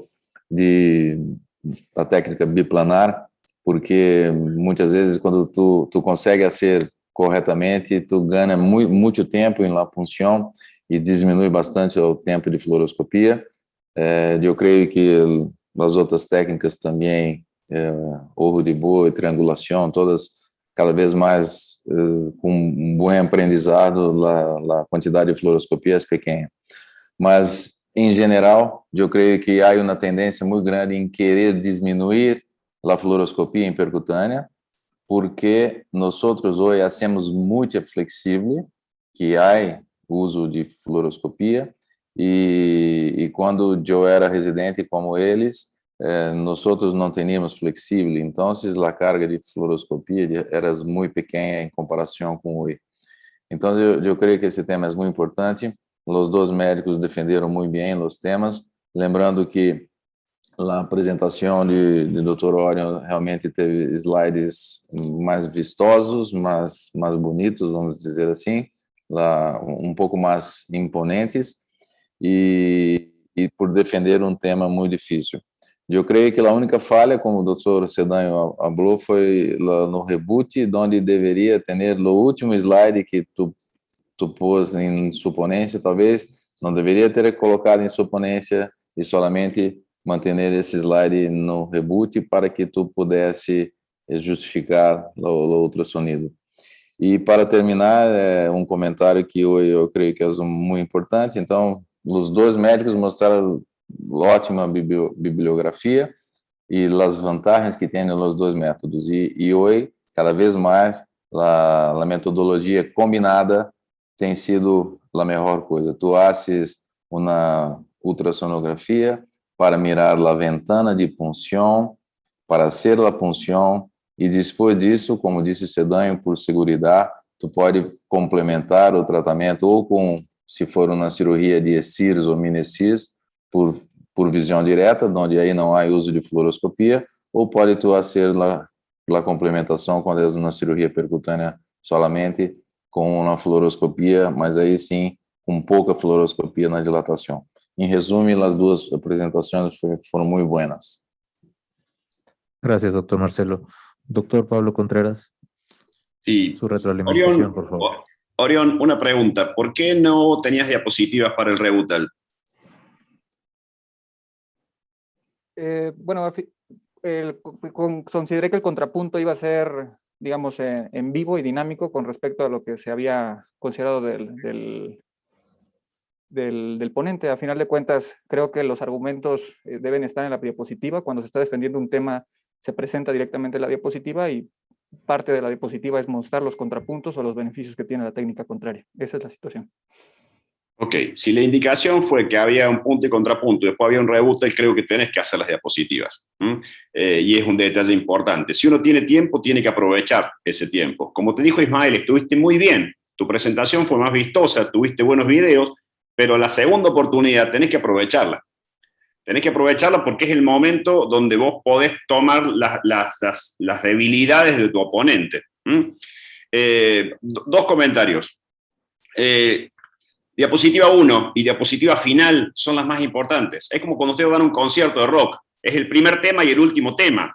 Speaker 7: da técnica biplanar, porque muitas vezes quando tu consegue fazer corretamente, tu ganha muito tempo em la punção e diminui bastante o tempo de fluoroscopia. Eu creio que as outras técnicas também, ouro de boa e triangulação, todas cada vez mais com um bom aprendizado, a quantidade de fluoroscopia é pequena. Mas, em geral, eu creio que há uma tendência muito grande em querer diminuir a fluoroscopia intercutânea, porque nós hoje hacemos muito flexível, que há uso de fluoroscopia, e quando eu era residente como eles, nós não tínhamos flexível, então a carga de fluoroscopia era muito pequena em comparação com hoje. Então eu creio que esse tema é muito importante. Os 2 médicos defenderam muito bem os temas, lembrando que a apresentação de Dr. Orion realmente teve slides mais vistosos, mais bonitos, vamos dizer assim, um pouco mais imponentes, e por defender um tema muito difícil. Eu creio que a única falha, como o Dr. Cedanho falou, foi no reboot, onde deveria ter o último slide que tu pôs em sua ponência, talvez não deveria ter colocado em sua ponência e solamente manter esse slide no reboot para que tu pudesse justificar o ultrassonido. E para terminar, um comentário que eu creio que é muito importante. Então, os 2 médicos mostraram ótima bibliografia e as vantagens que tem nos 2 métodos. E hoje, cada vez mais, a metodologia combinada tem sido a melhor coisa. Tu haces uma ultrassonografia para mirar a ventana de punção, para hacer a punção, e depois disso, como disse Cedanho, por seguridade, tu pode complementar o tratamento ou com, se for uma cirurgia de ESIRS ou mini-ESIRS, por visão direta, onde aí não há uso de fluoroscopia, ou pode tu fazer a complementação quando é uma cirurgia percutânea solamente com uma fluoroscopia, mas aí sim com pouca fluoroscopia na dilatação. Em resumo, as 2 apresentações foram muito boas.
Speaker 2: Gracias, doctor Marcelo. Doctor Pablo Contreras,
Speaker 8: sí.
Speaker 2: Su retroalimentación,
Speaker 8: Orión,
Speaker 2: por favor.
Speaker 8: Orión, una pregunta. ¿Por qué no tenías diapositivas para el Rebutal?
Speaker 10: Bueno, consideré que el contrapunto iba a ser, digamos, en vivo y dinámico con respecto a lo que se había considerado del ponente. A final de cuentas, creo que los argumentos deben estar en la diapositiva. Cuando se está defendiendo un tema, se presenta directamente la diapositiva y parte de la diapositiva es mostrar los contrapuntos o los beneficios que tiene la técnica contraria. Esa es la situación.
Speaker 8: Ok, si la indicación fue que había un punto y contrapunto y después había un Rebutal, creo que tenés que hacer las diapositivas. Y es un detalle importante. Si uno tiene tiempo, tiene que aprovechar ese tiempo. Como te dijo Ismael, estuviste muy bien. Tu presentación fue más vistosa, tuviste buenos videos, pero la segunda oportunidad tenés que aprovecharla. Tenés que aprovecharla porque es el momento donde vos podés tomar las debilidades de tu oponente. 2 comentarios. Diapositiva 1 y diapositiva final son las más importantes. Es como cuando ustedes dan un concierto de rock. Es el primer tema y el último tema.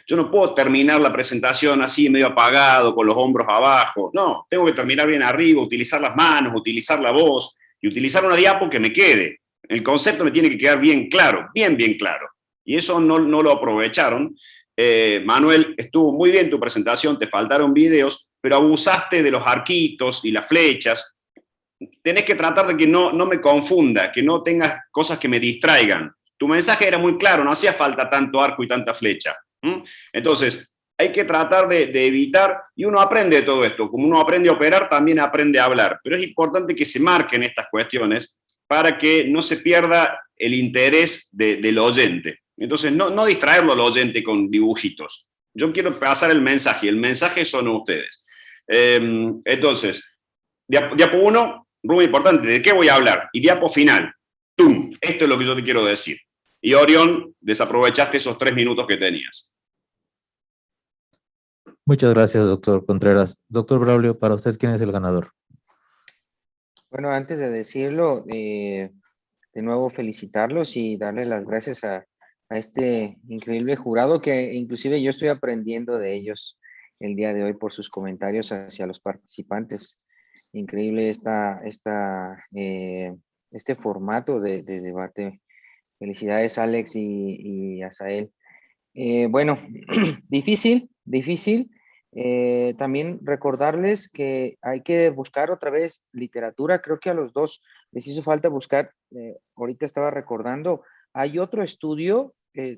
Speaker 8: Yo no puedo terminar la presentación así medio apagado, con los hombros abajo. No, tengo que terminar bien arriba, utilizar las manos, utilizar la voz y utilizar una diapo que me quede. El concepto me tiene que quedar bien claro, bien claro. Y eso no lo aprovecharon. Manuel, estuvo muy bien tu presentación, te faltaron videos, pero abusaste de los arquitos y las flechas. Tenés que tratar de que no me confunda, que no tengas cosas que me distraigan. Tu mensaje era muy claro, no hacía falta tanto arco y tanta flecha. Entonces, hay que tratar de evitar, y uno aprende de todo esto, como uno aprende a operar, también aprende a hablar, pero es importante que se marquen estas cuestiones para que no se pierda el interés del oyente. Entonces, no distraerlo al oyente con dibujitos. Yo quiero pasar el mensaje son ustedes. Entonces, diapo 1, muy importante, ¿de qué voy a hablar? Y diapo final, ¡tum! Esto es lo que yo te quiero decir. Y Orión, desaprovechaste esos 3 minutos que tenías.
Speaker 2: Muchas gracias, doctor Contreras. Doctor Braulio, para usted, ¿quién es el ganador?
Speaker 5: Bueno, antes de decirlo, de nuevo felicitarlos y darles las gracias a este increíble jurado, que inclusive yo estoy aprendiendo de ellos el día de hoy por sus comentarios hacia los participantes. Increíble este formato de debate. Felicidades, Alex y Asael. Bueno, difícil. También recordarles que hay que buscar otra vez literatura. Creo que a los dos les hizo falta buscar. Ahorita estaba recordando, hay otro estudio,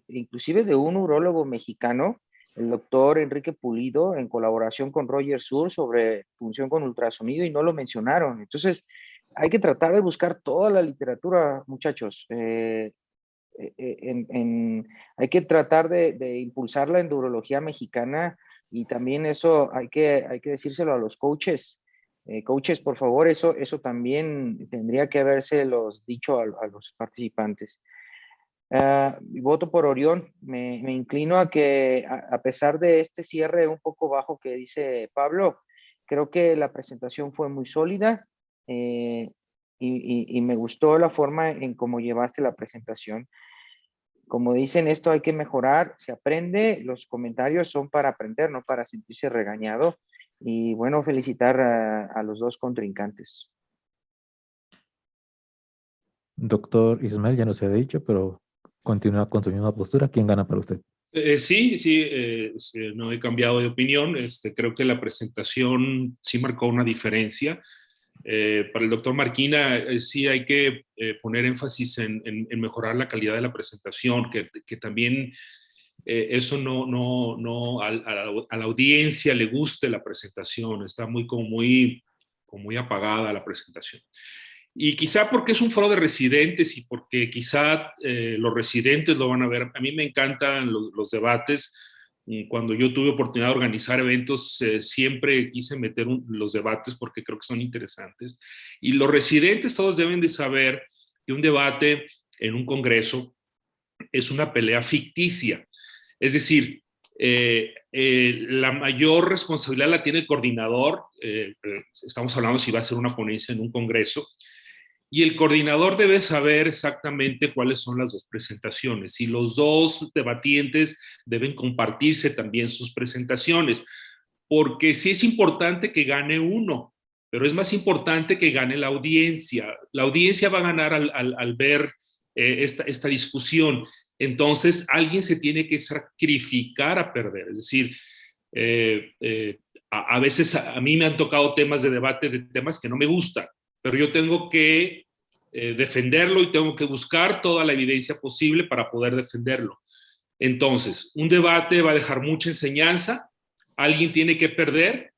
Speaker 5: inclusive de un urólogo mexicano, el doctor Enrique Pulido, en colaboración con Roger Sur, sobre punción con ultrasonido, y no lo mencionaron. Entonces, hay que tratar de buscar toda la literatura, muchachos. Hay que tratar de impulsar la endurología mexicana, y también eso hay que decírselo a los coaches. Coaches, por favor, eso también tendría que haberse los dicho a los participantes. Voto por Orión. Me inclino a que, a pesar de este cierre un poco bajo que dice Pablo, creo que la presentación fue muy sólida, y me gustó la forma en cómo llevaste la presentación. Como dicen, esto hay que mejorar, se aprende, los comentarios son para aprender, no para sentirse regañado. Y bueno, felicitar a los dos contrincantes.
Speaker 2: Doctor Ismael, ya no se ha dicho, pero continúa con su misma postura. ¿Quién gana para usted?
Speaker 6: Sí, no he cambiado de opinión. Creo que la presentación sí marcó una diferencia. Para el doctor Marquina, sí hay que poner énfasis en mejorar la calidad de la presentación, que también eso a la audiencia le guste la presentación, está muy apagada la presentación. Y quizá porque es un foro de residentes y porque quizá los residentes lo van a ver. A mí me encantan los debates. Cuando yo tuve oportunidad de organizar eventos, siempre quise meter los debates porque creo que son interesantes. Y los residentes todos deben de saber que un debate en un congreso es una pelea ficticia. Es decir, la mayor responsabilidad la tiene el coordinador. Estamos hablando si va a ser una ponencia en un congreso. Y el coordinador debe saber exactamente cuáles son las dos presentaciones, y los dos debatientes deben compartirse también sus presentaciones, porque sí es importante que gane uno, pero es más importante que gane la audiencia. La audiencia va a ganar al ver esta discusión. Entonces, alguien se tiene que sacrificar a perder. Es decir, a veces a mí me han tocado temas de debate de temas que no me gustan, pero yo tengo que defenderlo y tengo que buscar toda la evidencia posible para poder defenderlo. Entonces, un debate va a dejar mucha enseñanza, alguien tiene que perder,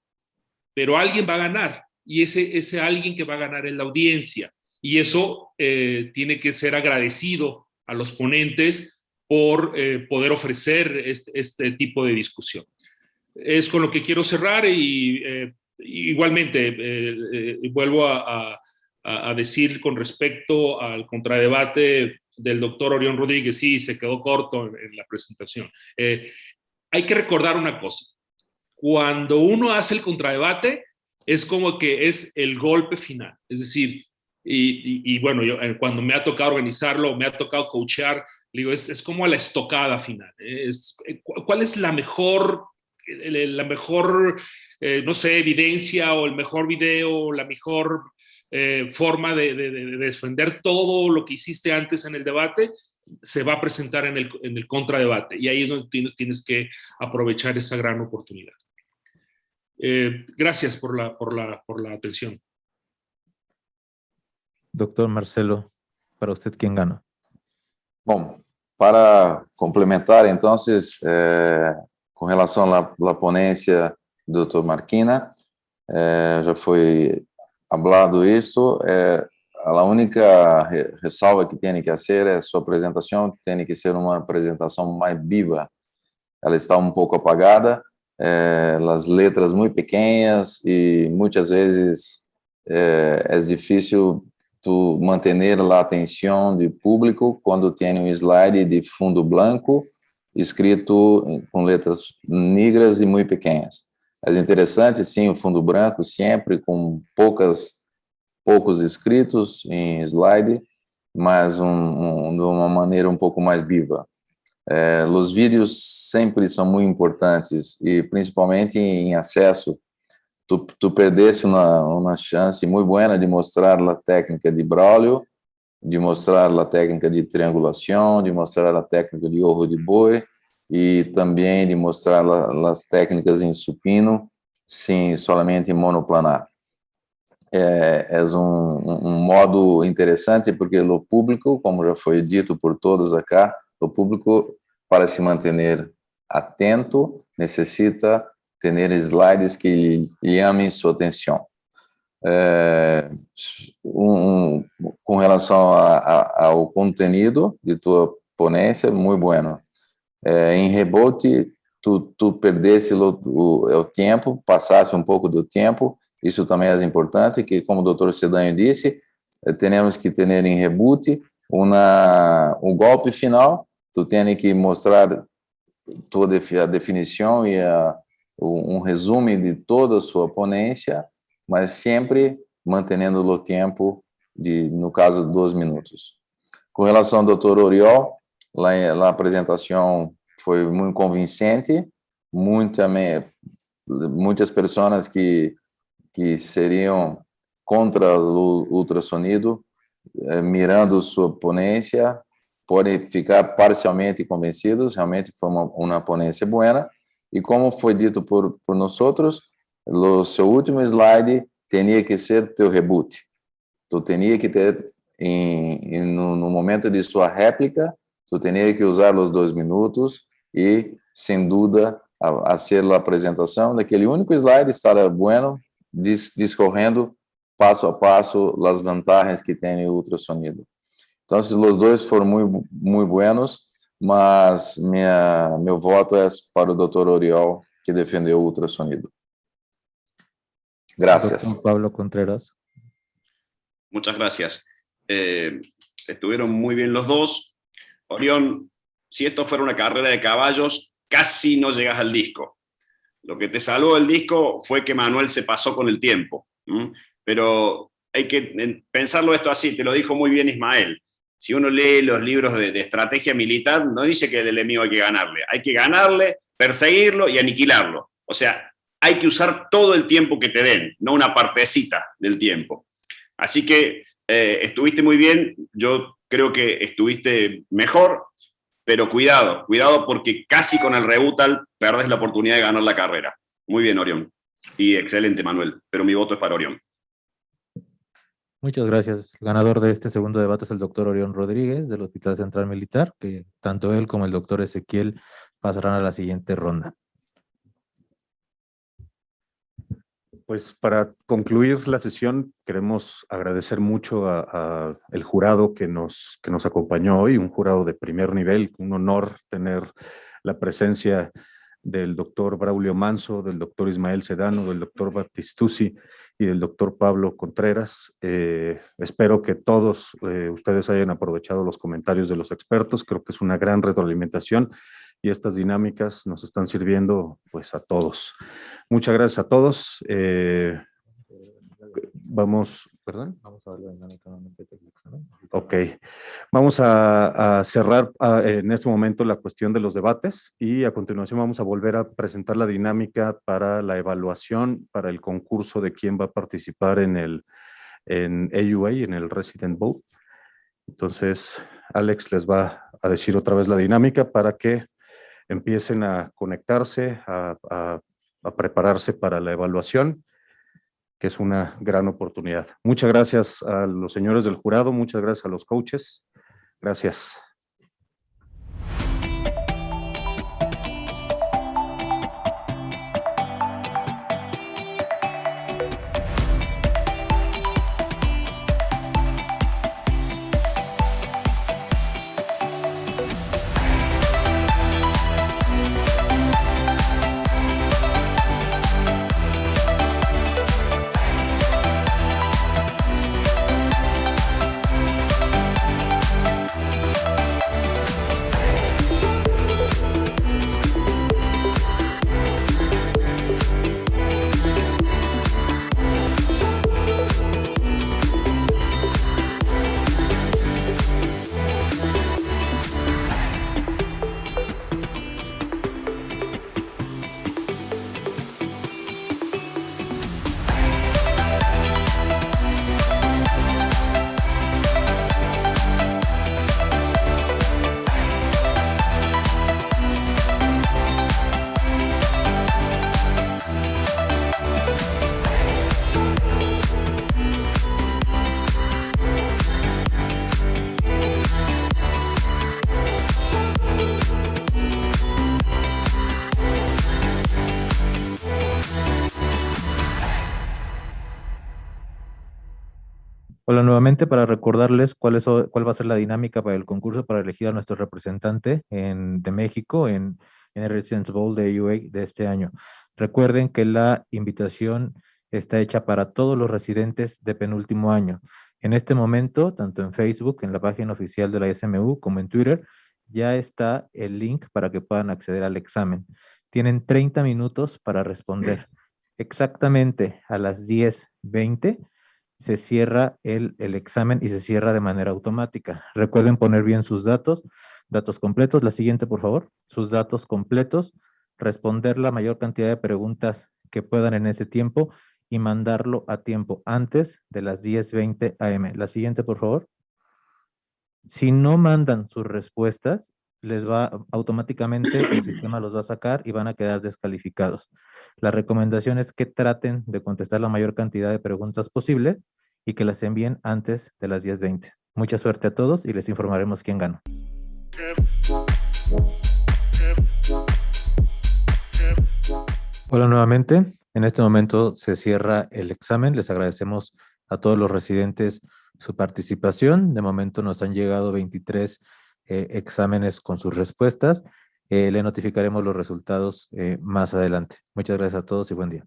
Speaker 6: pero alguien va a ganar, y ese alguien que va a ganar es la audiencia, y eso tiene que ser agradecido a los ponentes por poder ofrecer este tipo de discusión. Es con lo que quiero cerrar, y igualmente vuelvo a decir con respecto al contradebate del doctor Orión Rodríguez, sí, se quedó corto en la presentación. Hay que recordar una cosa: cuando uno hace el contradebate es como que es el golpe final. Es decir, y bueno, yo, cuando me ha tocado organizarlo, me ha tocado coachear, Digo, es como a la estocada final. ¿Cuál es la mejor, no sé, evidencia o el mejor video, la mejor forma de defender todo lo que hiciste antes en el debate? Se va a presentar en el contradebate, y ahí es donde tienes que aprovechar esa gran oportunidad. Gracias por la atención.
Speaker 2: Doctor Marcelo, para usted, ¿quién gana?
Speaker 7: Bom, para complementar, entonces, com relação à ponência do Dr. Marquina, já foi hablado isto, a única ressalva que tem que fazer é sua apresentação tem que ser uma apresentação mais viva. Ela está um pouco apagada, as letras muito pequenas e muitas vezes é difícil tu manter a atenção do público quando tem slide de fundo branco escrito com letras negras e muito pequenas. É interessante, sim, o fundo branco sempre com poucos escritos em slide, mas de uma maneira um pouco mais viva. Os vídeos sempre são muito importantes e principalmente em acesso. Tu perdesse uma chance muito boa de mostrar a técnica de Braulio, de mostrar a técnica de triangulação, de mostrar a técnica de ojo de boi e também de mostrar as técnicas em supino, sim, somente em monoplanar. É modo interessante porque o público, como já foi dito por todos acá, o público, para se manter atento, necessita ter slides que lhe chamem sua atenção. Com relação ao conteúdo de tua ponência, muito bueno. Em rebote, tu perdesse o tempo, passasse um pouco do tempo, isso também é importante, que como o Dr. Cedanho disse, temos que ter em reboot um golpe final, tu tem que mostrar toda a definição e um resumo de toda a sua ponência, mas sempre mantendo o tempo no caso, 2 minutos. Com relação ao Dr. Oriol, lá a apresentação foi muito convincente, muitas pessoas que seriam contra o ultrassonido, mirando sua ponência, podem ficar parcialmente convencidos, realmente foi uma ponência boa. E como foi dito por nós outros, o seu último slide tinha que ser teu reboot. Tu tinha que ter, no momento de sua réplica, tu tinha que usar os 2 minutos e, sem dúvida, a ser a apresentação daquele único slide, estará bueno, discorrendo passo a passo as vantagens que tem o ultrassonido. Então, os dois foram muito, muito buenos, mas meu voto é para o Dr. Oriol, que defendeu o ultrassonido. Gracias.
Speaker 2: Dr. Pablo Contreras.
Speaker 8: Muchas gracias. Estuvieron muy bien los dos. Orión, si esto fuera una carrera de caballos, casi no llegas al disco. Lo que te salvó el disco fue que Manuel se pasó con el tiempo. Pero hay que pensarlo esto así, te lo dijo muy bien Ismael. Si uno lee los libros de estrategia militar, no dice que el enemigo hay que ganarle, perseguirlo y aniquilarlo. O sea, hay que usar todo el tiempo que te den, no una partecita del tiempo. Así que estuviste muy bien, yo creo que estuviste mejor, pero cuidado porque casi con el rebuttal perdés la oportunidad de ganar la carrera. Muy bien, Orión. Y excelente, Manuel, pero mi voto es para Orión.
Speaker 2: Muchas gracias. El ganador de este segundo debate es el doctor Orión Rodríguez del Hospital Central Militar, que tanto él como el doctor Ezequiel pasarán a la siguiente ronda.
Speaker 1: Pues para concluir la sesión, queremos agradecer mucho a el jurado que nos acompañó hoy, un jurado de primer nivel, un honor tener la presencia del doctor Braulio Manso, del doctor Ismael Sedano, del doctor Batistucci y del doctor Pablo Contreras. Espero que todos ustedes hayan aprovechado los comentarios de los expertos. Creo que es una gran retroalimentación y estas dinámicas nos están sirviendo pues a todos. Muchas gracias a todos. vamos, perdón.
Speaker 2: Vamos a ver la dinámica nuevamente del examen.
Speaker 1: Ok, vamos a cerrar en este momento la cuestión de los debates y a continuación vamos a volver a presentar la dinámica para la evaluación, para el concurso de quién va a participar en AUA, en el Resident Bowl. Entonces, Alex les va a decir otra vez la dinámica para que empiecen a conectarse, a prepararse para la evaluación, que es una gran oportunidad. Muchas gracias a los señores del jurado, muchas gracias a los coaches. Gracias.
Speaker 2: Hola nuevamente, para recordarles cuál va a ser la dinámica para el concurso para elegir a nuestro representante de México en el Residence Bowl de AUA de este año. Recuerden que la invitación está hecha para todos los residentes de penúltimo año. En este momento, tanto en Facebook, en la página oficial de la SMU, como en Twitter, ya está el link para que puedan acceder al examen. Tienen 30 minutos para responder. Exactamente a las 10:20 se cierra el examen y se cierra de manera automática. Recuerden poner bien sus datos completos. La siguiente, por favor. Sus datos completos, responder la mayor cantidad de preguntas que puedan en ese tiempo y mandarlo a tiempo antes de las 10:20 AM. La siguiente, por favor. Si no mandan sus respuestas, automáticamente el sistema los va a sacar y van a quedar descalificados. La recomendación es que traten de contestar la mayor cantidad de preguntas posible y que las envíen antes de las 10:20. Mucha suerte a todos y les informaremos quién ganó. Hola nuevamente. En este momento se cierra el examen. Les agradecemos a todos los residentes su participación. De momento nos han llegado 23 exámenes con sus respuestas. Le notificaremos los resultados más adelante. Muchas gracias a todos y buen día.